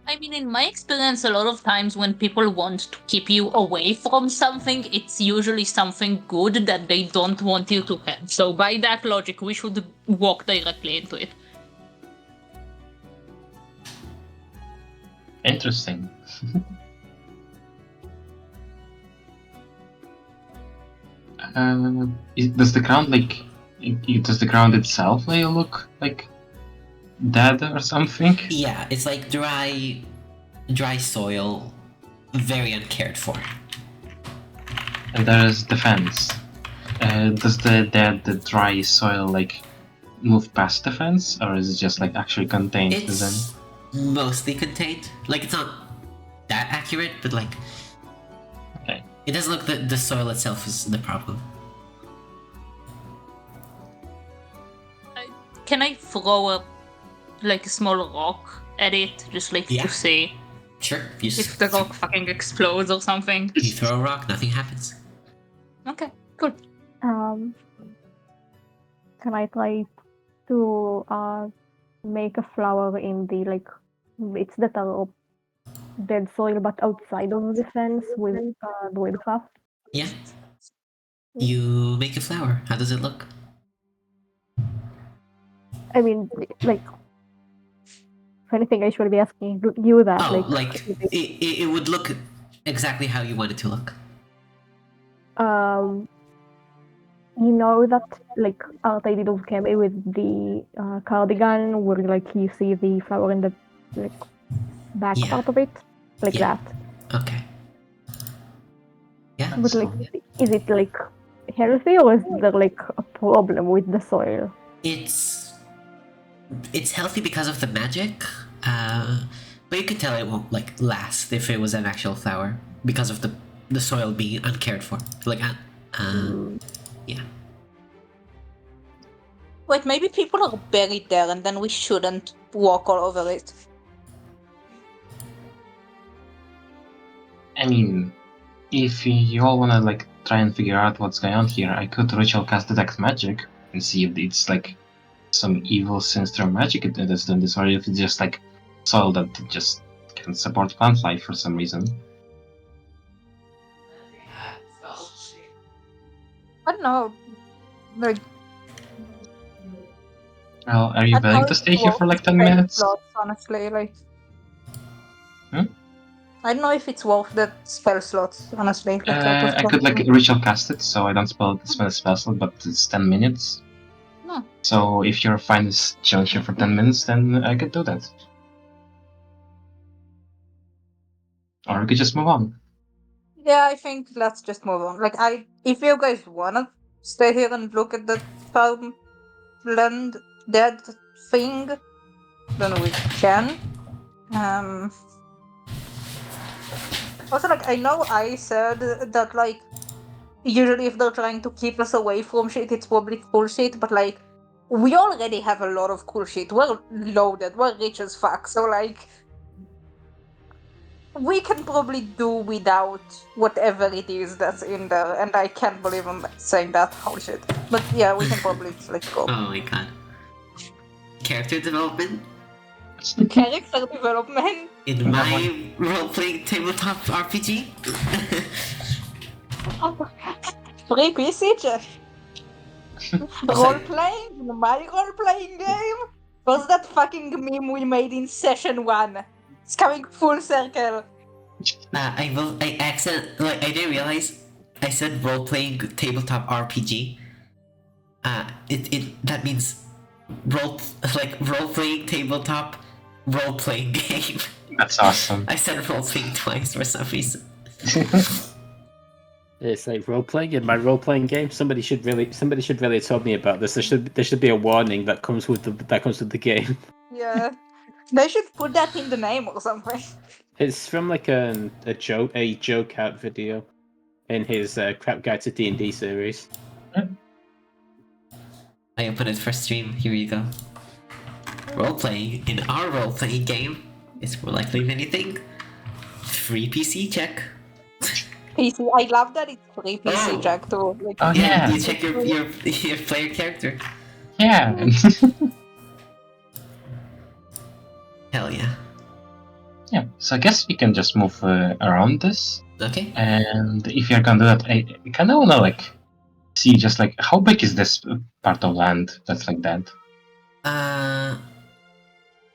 I mean, in my experience, a lot of times when people want to keep you away from something, it's usually something good that they don't want you to have. So by that logic, we should walk directly into it. Interesting. Does the ground does the ground itself look like dead or something? Yeah, it's like dry soil, very uncared for. And there is the fence. Does the dry soil move past the fence, or is it just actually contained within? It's mostly contained. Like, it's not that accurate, but Okay. it doesn't look that the soil itself is the problem. Can I throw a small rock at it, just Yeah. to see Sure, if the rock fucking explodes or something? you throw a rock, nothing happens. Okay, cool. can I try to make a flower in the bits that are of dead soil but outside of the fence with druidcraft? Yeah. You make a flower. How does it look? I mean, if anything, I should be asking you that. Oh, it would look exactly how you want it to look. You know that art I did of Kemi with the cardigan, where you see the flower in the back Yeah. part of it, Yeah. that. Okay. Yeah. But is it healthy, or is there a problem with the soil? It's healthy because of the magic, but you can tell it won't last if it was an actual flower because of the soil being uncared for. Yeah. Wait, maybe people are buried there and then we shouldn't walk all over it. I mean, if you all wanna try and figure out what's going on here, I could ritual cast detect magic and see if it's some evil sinister magic it is doing this, or if it's just soil that just can support plant life for some reason. I don't know. Well, are you I don't willing know to if stay it's here for worth 10 spell minutes? slots, honestly, Hmm? I don't know if it's worth the spell slots, honestly. I could ritual cast it, so I don't spell spell slot, but it's 10 minutes. No. So if you're fine with chilling here for 10 minutes, then I could do that. Or we could just move on. Yeah, I think let's just move on. If you guys wanna stay here and look at the farmland dead thing, then we can. Also, I know I said that, usually if they're trying to keep us away from shit, it's probably cool shit, but, we already have a lot of cool shit. We're loaded, we're rich as fuck, so, we can probably do without whatever it is that's in there, and I can't believe I'm saying that, holy shit. But yeah, we can probably just, go. Oh my god. Character development Character development? in my role-playing tabletop RPG. Free PC? Role-playing? My role-playing game? Was that fucking meme we made in session 1? It's coming full circle. I didn't realize I said role-playing tabletop RPG. That means role playing tabletop role playing game. That's awesome. I said role playing twice for some reason. It's like role playing in my role playing game. Somebody should really have told me about this. There should be a warning that comes with the game. Yeah. They should put that in the name or something. It's from like a joke out video in his Crap Guide to D&D series. I open it for stream. Here you go. Role playing in our role playing game is more likely than anything. Free PC check. PC. I love that it's free PC Oh. check too. Like, Oh yeah. You check your player character. Yeah. Hell yeah. Yeah. So I guess we can just move around this. Okay. And if you're gonna do that, I kind of wanna like see just like how big is this part of land that's like that?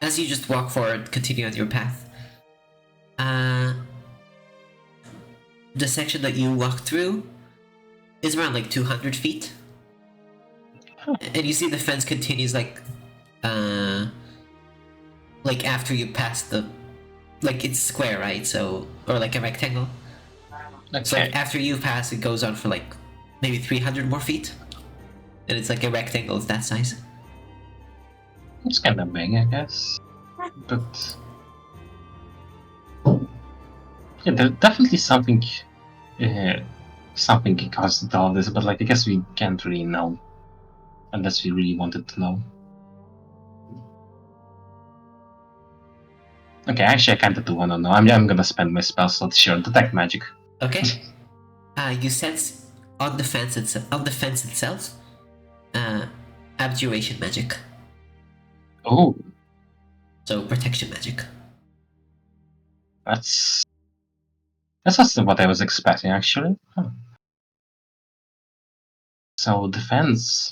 As you just walk forward, continue on your path. The section that you walk through is around like 200 feet. And you see the fence continues like after you pass the, like it's square, right? So, or like a rectangle. Okay. So like after you pass, it goes on for like maybe 300 more feet. And it's like a rectangle of that size. It's kind of big, I guess. But yeah, there's definitely something caused all this, but like I guess we can't really know unless we really wanted to know. Okay, actually I kinda do wanna know. I'm gonna spend my spell slot here on detect magic. Okay. You sense on the fence itself, abjuration magic. Oh, So protection magic. that's also what I was expecting actually. Huh. So defense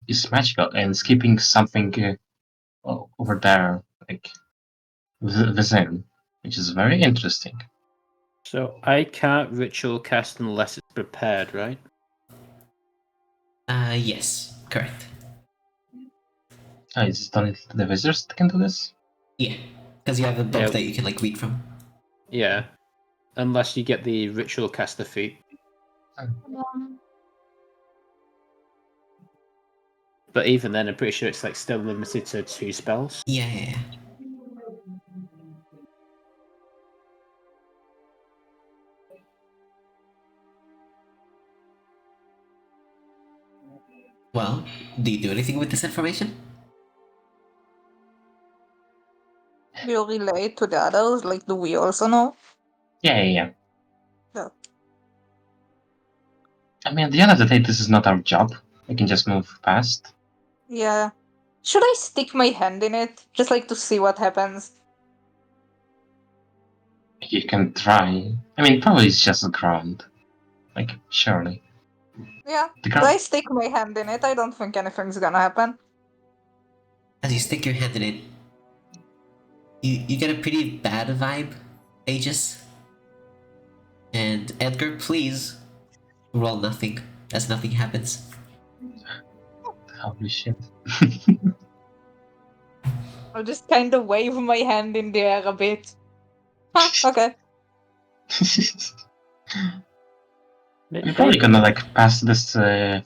is magical and it's keeping something over there, like within, which is very interesting. So I can't ritual cast unless it's prepared, right? Yes, correct. Is it only the wizards that can do this? Yeah, because you have a book Yeah. that you can like read from. Yeah. Unless you get the ritual caster feat. But even then, I'm pretty sure it's like still limited to 2 spells. Yeah. Well, do you do anything with this information? you relate to the others, like do we also know? Yeah. Yeah. I mean, at the end of the day, this is not our job. We can just move past. Yeah. Should I stick my hand in it? Just like to see what happens. You can try. I mean, probably it's just the ground. Like, surely. Yeah. The Do I ground. stick my hand in it? I don't think anything's gonna happen. As you stick your hand in it, you get a pretty bad vibe, Aegis. And Edgar, please roll nothing, as nothing happens. Holy shit. I'll just kind of wave my hand in the air a bit. Huh, okay. We're probably gonna like pass this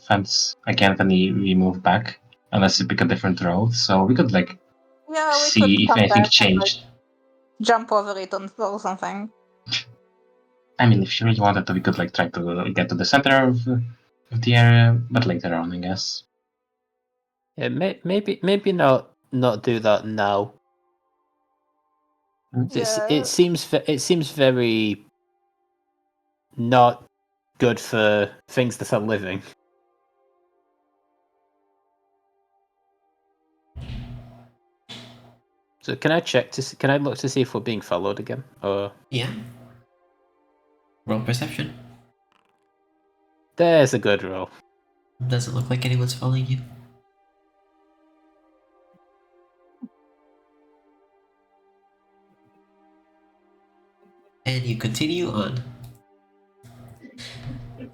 fence again when we move back, unless we pick a different road. So we could like Yeah, we see could if come anything back and, like, changed. jump over it or something. I mean, if you really wanted to, we could like try to get to the center of the area, but later on, I guess. Yeah, maybe not do that now. Yeah. It seems very not good for things that are living. So can I look to see if we're being followed again? Or Yeah. Roll perception. there's a good roll. Doesn't look like anyone's following you. And you continue on.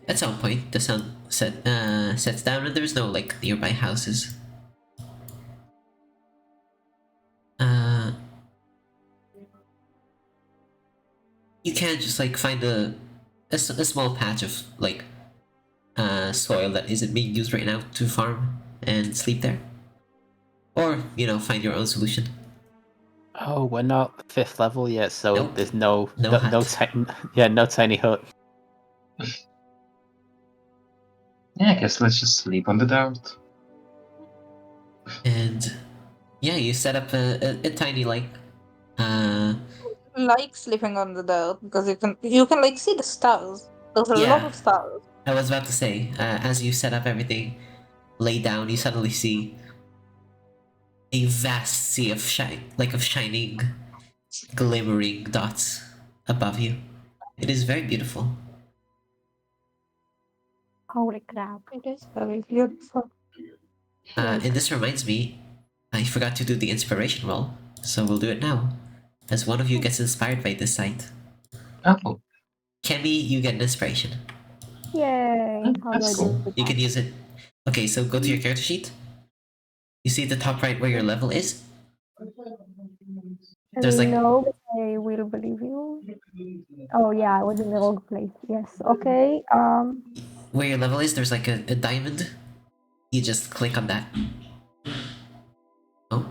At some point, the sun sets down, and there's no like nearby houses. You can just like find a small patch of like soil that isn't being used right now to farm and sleep there, or find your own solution. Oh, we're not 5th level yet, so Nope. there's no hut. no tiny hut. Yeah, I guess let's just sleep on the dirt. And yeah, you set up a tiny like Like sleeping on the dirt because you can like see the stars. There's a lot Yeah. of stars. I was about to say, as you set up everything, lay down, you suddenly see a vast sea of shining, glimmering dots above you. It is very beautiful. Holy crap. It is very beautiful. And this reminds me, I forgot to do the inspiration roll, so we'll do it now. As one of you gets inspired by this sight. Oh, Kemi, you get an inspiration. Yay! How do I that's do cool. that? You can use it. Okay, so go to your character sheet. You see at the top right where your level is? There's like No, but I will believe you. Oh yeah, I was in the wrong place. Yes. Okay. where your level is, there's like a diamond. You just click on that. Oh.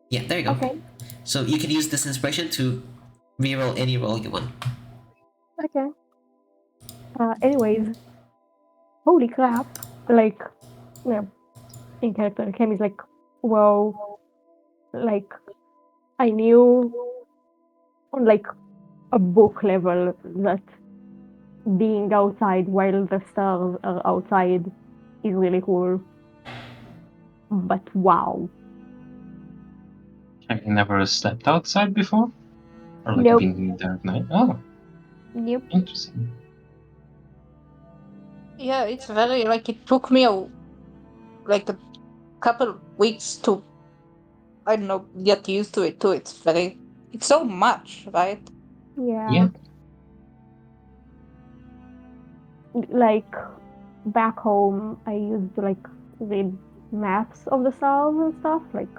Yeah, there you go. Okay. So you can use this inspiration to reroll any roll you want. Okay. Anyways, holy crap! Like, yeah, in character, Cam is like, whoa. Like, I knew on like a book level that being outside while the stars are outside is really cool. But wow. Have you never slept outside before? Or like Nope. been there at night? Oh, Yep. interesting. Yeah, it's very like it took me like a couple weeks to I don't know get used to it too. It's so much, right? Yeah. Yeah. Like back home, I used to like read maps of the stars and stuff. Like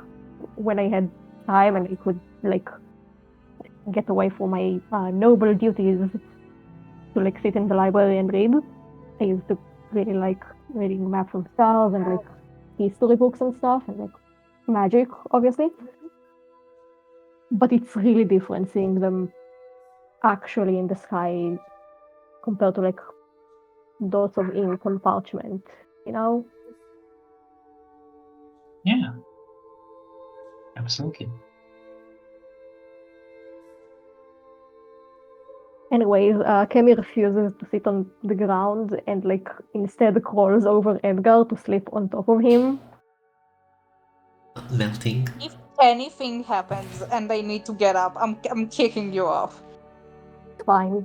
when I had time and I could like get away from my noble duties to like sit in the library and read. I used to really like reading maps of stars and like history books and stuff and like magic, obviously. But it's really different seeing them actually in the sky compared to like dots of ink on parchment, you know? Yeah. Absolutely. Anyways, Kemi refuses to sit on the ground and like instead crawls over Edgar to sleep on top of him. Melting. If anything happens and I need to get up, I'm kicking you off. Fine.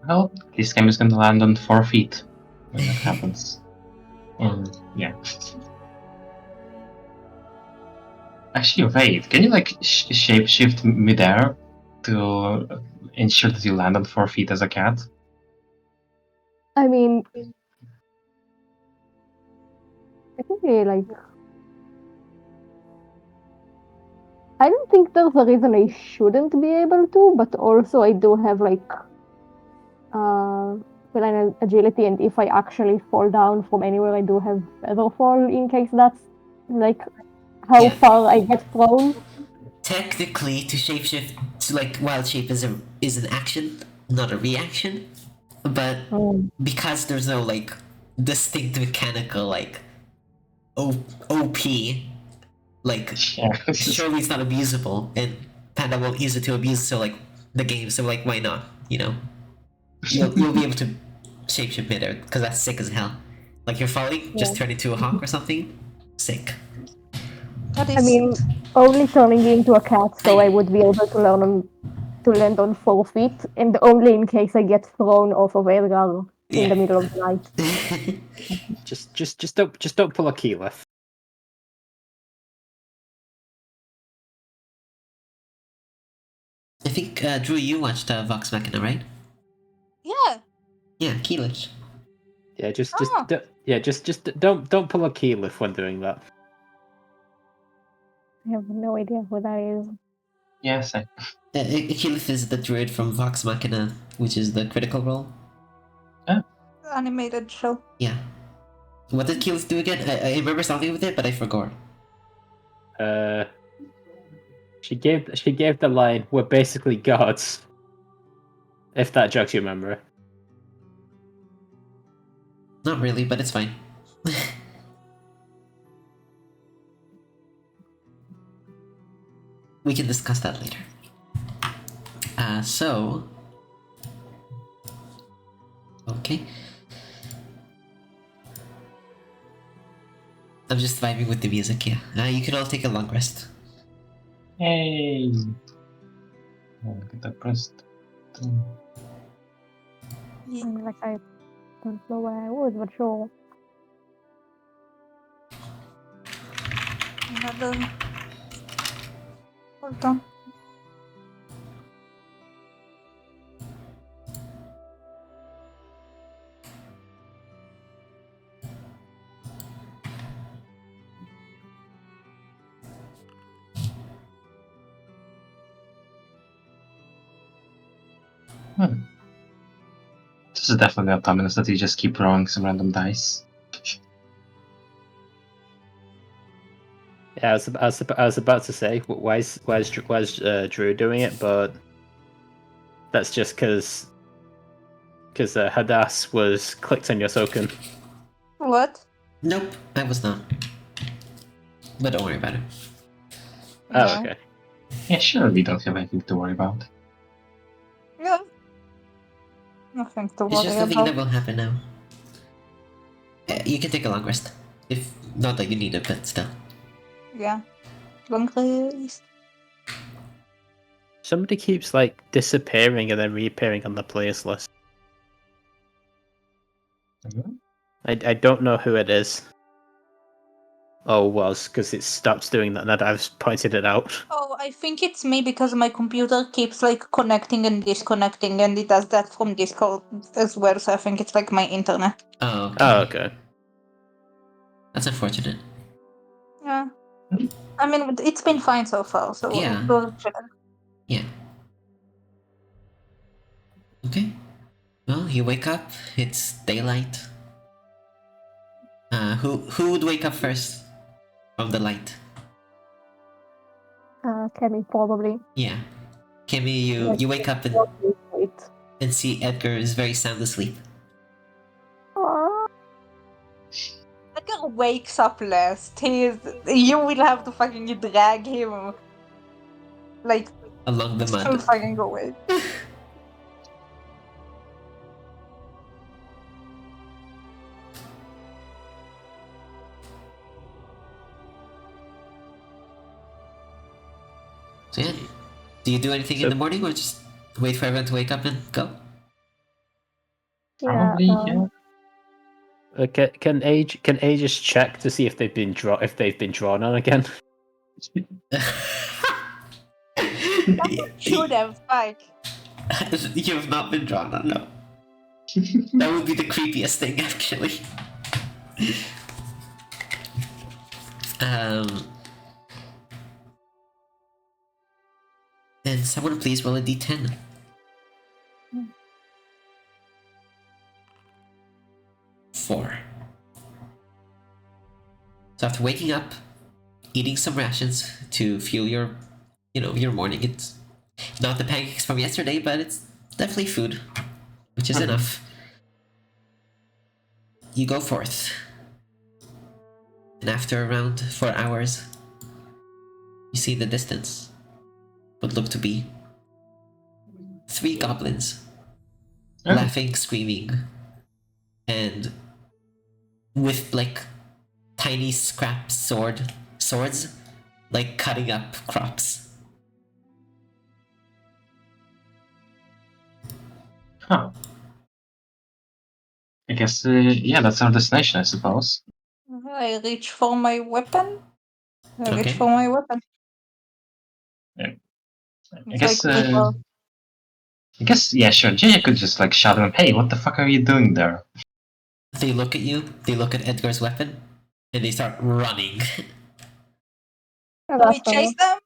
Well, this game is gonna land on 4 feet when that happens. And yeah. Actually, wait. Can you like shapeshift midair to ensure that you land on 4 feet as a cat? I mean, I think like I don't think there's a reason I shouldn't be able to, but also I do have like feline agility, and if I actually fall down from anywhere, I do have feather fall in case that's like how Yeah. far I get thrown. Technically, to shapeshift to like wild shape is an action, not a reaction. But because there's no like distinct mechanical like OP, like Yeah. surely it's not abusable, and Panda won't use it to abuse. So like the game, so like why not? You'll be able to shapeshift midair because that's sick as hell. Like you're falling, just turn into a hawk or something. Sick. That I is mean, only turning into a cat, so I would be able to land on 4 feet, and only in case I get thrown off of Edgar in the middle of the night. Just don't pull a Keyleth. I think Drew, you watched Vox Machina, right? Yeah, keyless. Yeah, just Oh. don't pull a keyleth when doing that. I have no idea who that is. Yes, Keyleth is the druid from Vox Machina, which is the critical role. Animated show. Yeah. What did Keyleth do again? I remember something with it, but I forgot. She gave the line, "We're basically gods." If that jogs your memory. Not really, but it's fine. We can discuss that later. So... Okay. I'm just vibing with the music, yeah. You can all take a long rest. Hey. Oh, get that pressed. I mean, like, I don't know where I was, but sure. Another. Hold on. This is definitely a ominous that you just keep rolling some random dice. Yeah, I was about to say, why is Drew doing it, but that's just because Hadass was clicked on your token. What? Nope, I was not. But don't worry about it. Oh, Yeah. okay. Yeah, sure, we don't have anything to worry about. Yeah. Nothing to It's worry just a thing about. that will happen now. You can take a long rest. If not that you need it, but still. Yeah. Long rest. Somebody keeps like disappearing and then reappearing on the players list. I don't know who it is. Oh, was because it stopped doing that. Now that I've pointed it out. Oh, I think it's me because my computer keeps like connecting and disconnecting, and it does that from Discord as well. So I think it's like my internet. Oh, okay. Oh, okay. That's unfortunate. Yeah. I mean, it's been fine so far. So Yeah. we'll check. Yeah. Okay. Well, you wake up. It's daylight. Who would wake up first from the light? Kemi, probably. Yeah. Kimmy, you wake up Wait. and see Edgar is very sound asleep. Aw. Edgar wakes up last. You will have to fucking drag him like Along the so mud. fucking awake. So yeah. Do you do anything in the morning or just wait for everyone to wake up and go? Yeah, Probably, yeah. Can Aegis check to see if they've been drawn on again? Should have like. You have not been drawn on, no. That would be the creepiest thing, actually. And someone please roll a d10. 4. So after waking up, eating some rations to fuel your morning, it's not the pancakes from yesterday, but it's definitely food, which is enough. You go forth. And after around 4 hours, you see the distance what look to be 3 goblins laughing, screaming, and with like tiny scrap swords, like cutting up crops. Huh. I guess, yeah, that's our destination, I suppose. I reach for my weapon. I reach Okay. for my weapon. Yeah. I It's guess, like I guess, yeah, sure. JJ could just like shout at him, "Hey, what the fuck are you doing there?" They look at you, they look at Edgar's weapon, and they start running. Yeah, Do we that's fair. chase them?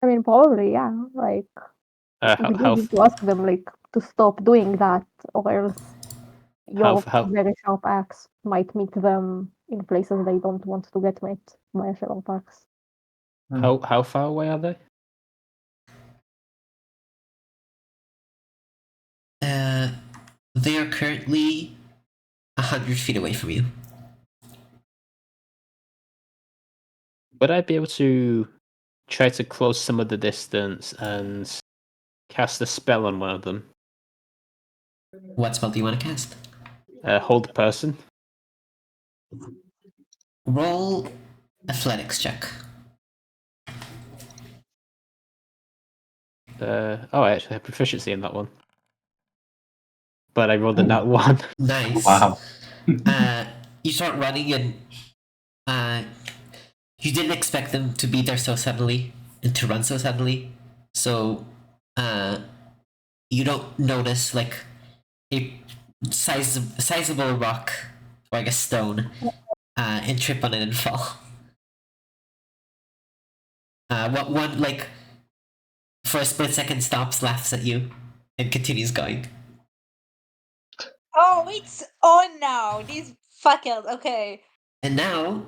I mean, probably, yeah. Like, we do How need to ask them, like, to stop doing that, or else your how very sharp axe might meet them in places they don't want to get met by a sharp axe. how far away are they? They are currently 100 feet away from you. Would I be able to try to close some of the distance and cast a spell on one of them? What spell do you want to cast? Hold person. Roll athletics check. Oh, I actually have proficiency in that one. But I rolled a nat 1. Nice. Wow. You start running and you didn't expect them to be there so suddenly and to run so suddenly. So you don't notice like a sizable rock or like a stone and trip on it and fall. What one like for a split second stops, laughs at you, and continues going. Oh, it's on now. These fuckers. Okay. And now,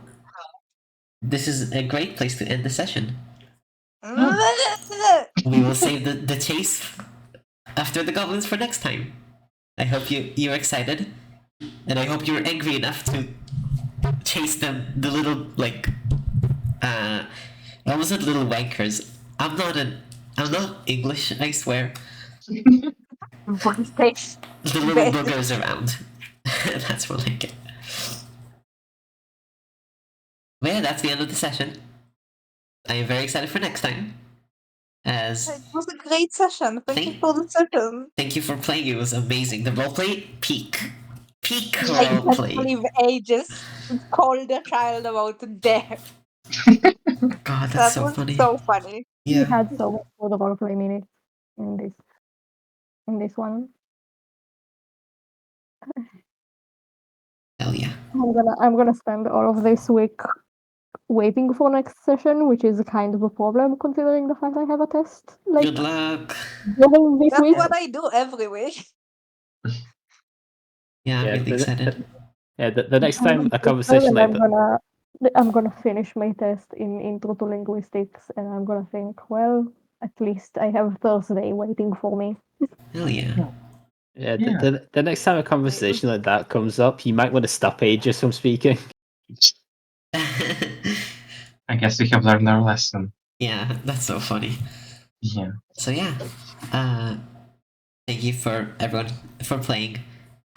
this is a great place to end the session. We will save the chase after the goblins for next time. I hope you're excited, and I hope you're angry enough to chase them, the little like I almost said little wankers. I'm not English, I swear. Voice takes. The little boogers around. That's what I get. But yeah, that's the end of the session. I am very excited for next time. It was a great session. Thank you for the session. Thank you for playing. It was amazing. The roleplay peak. Peak I can't roleplay. believe ages called a child about death. God, that's That so was funny. so funny. We Yeah. had so much for the roleplay minutes in this one. Hell yeah. I'm gonna spend all of this week waiting for next session, which is kind of a problem considering the fact I have a test. Like Good luck. during this That's week. what I do every week. Yeah, I'm really excited. The next time a conversation like that. I'm gonna finish my test in intro to linguistics, and I'm gonna think, well, at least I have Thursday waiting for me. Hell yeah. Yeah, Yeah. the next time a conversation like that comes up, you might want to stop Aegis from speaking. I guess we have learned our lesson. Yeah, that's so funny. Yeah. So yeah, thank you for everyone for playing.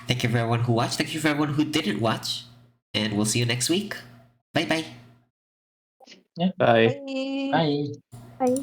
Thank you for everyone who watched. Thank you for everyone who didn't watch. And we'll see you next week. Bye bye. Yeah. Bye. Bye. Bye. Bye.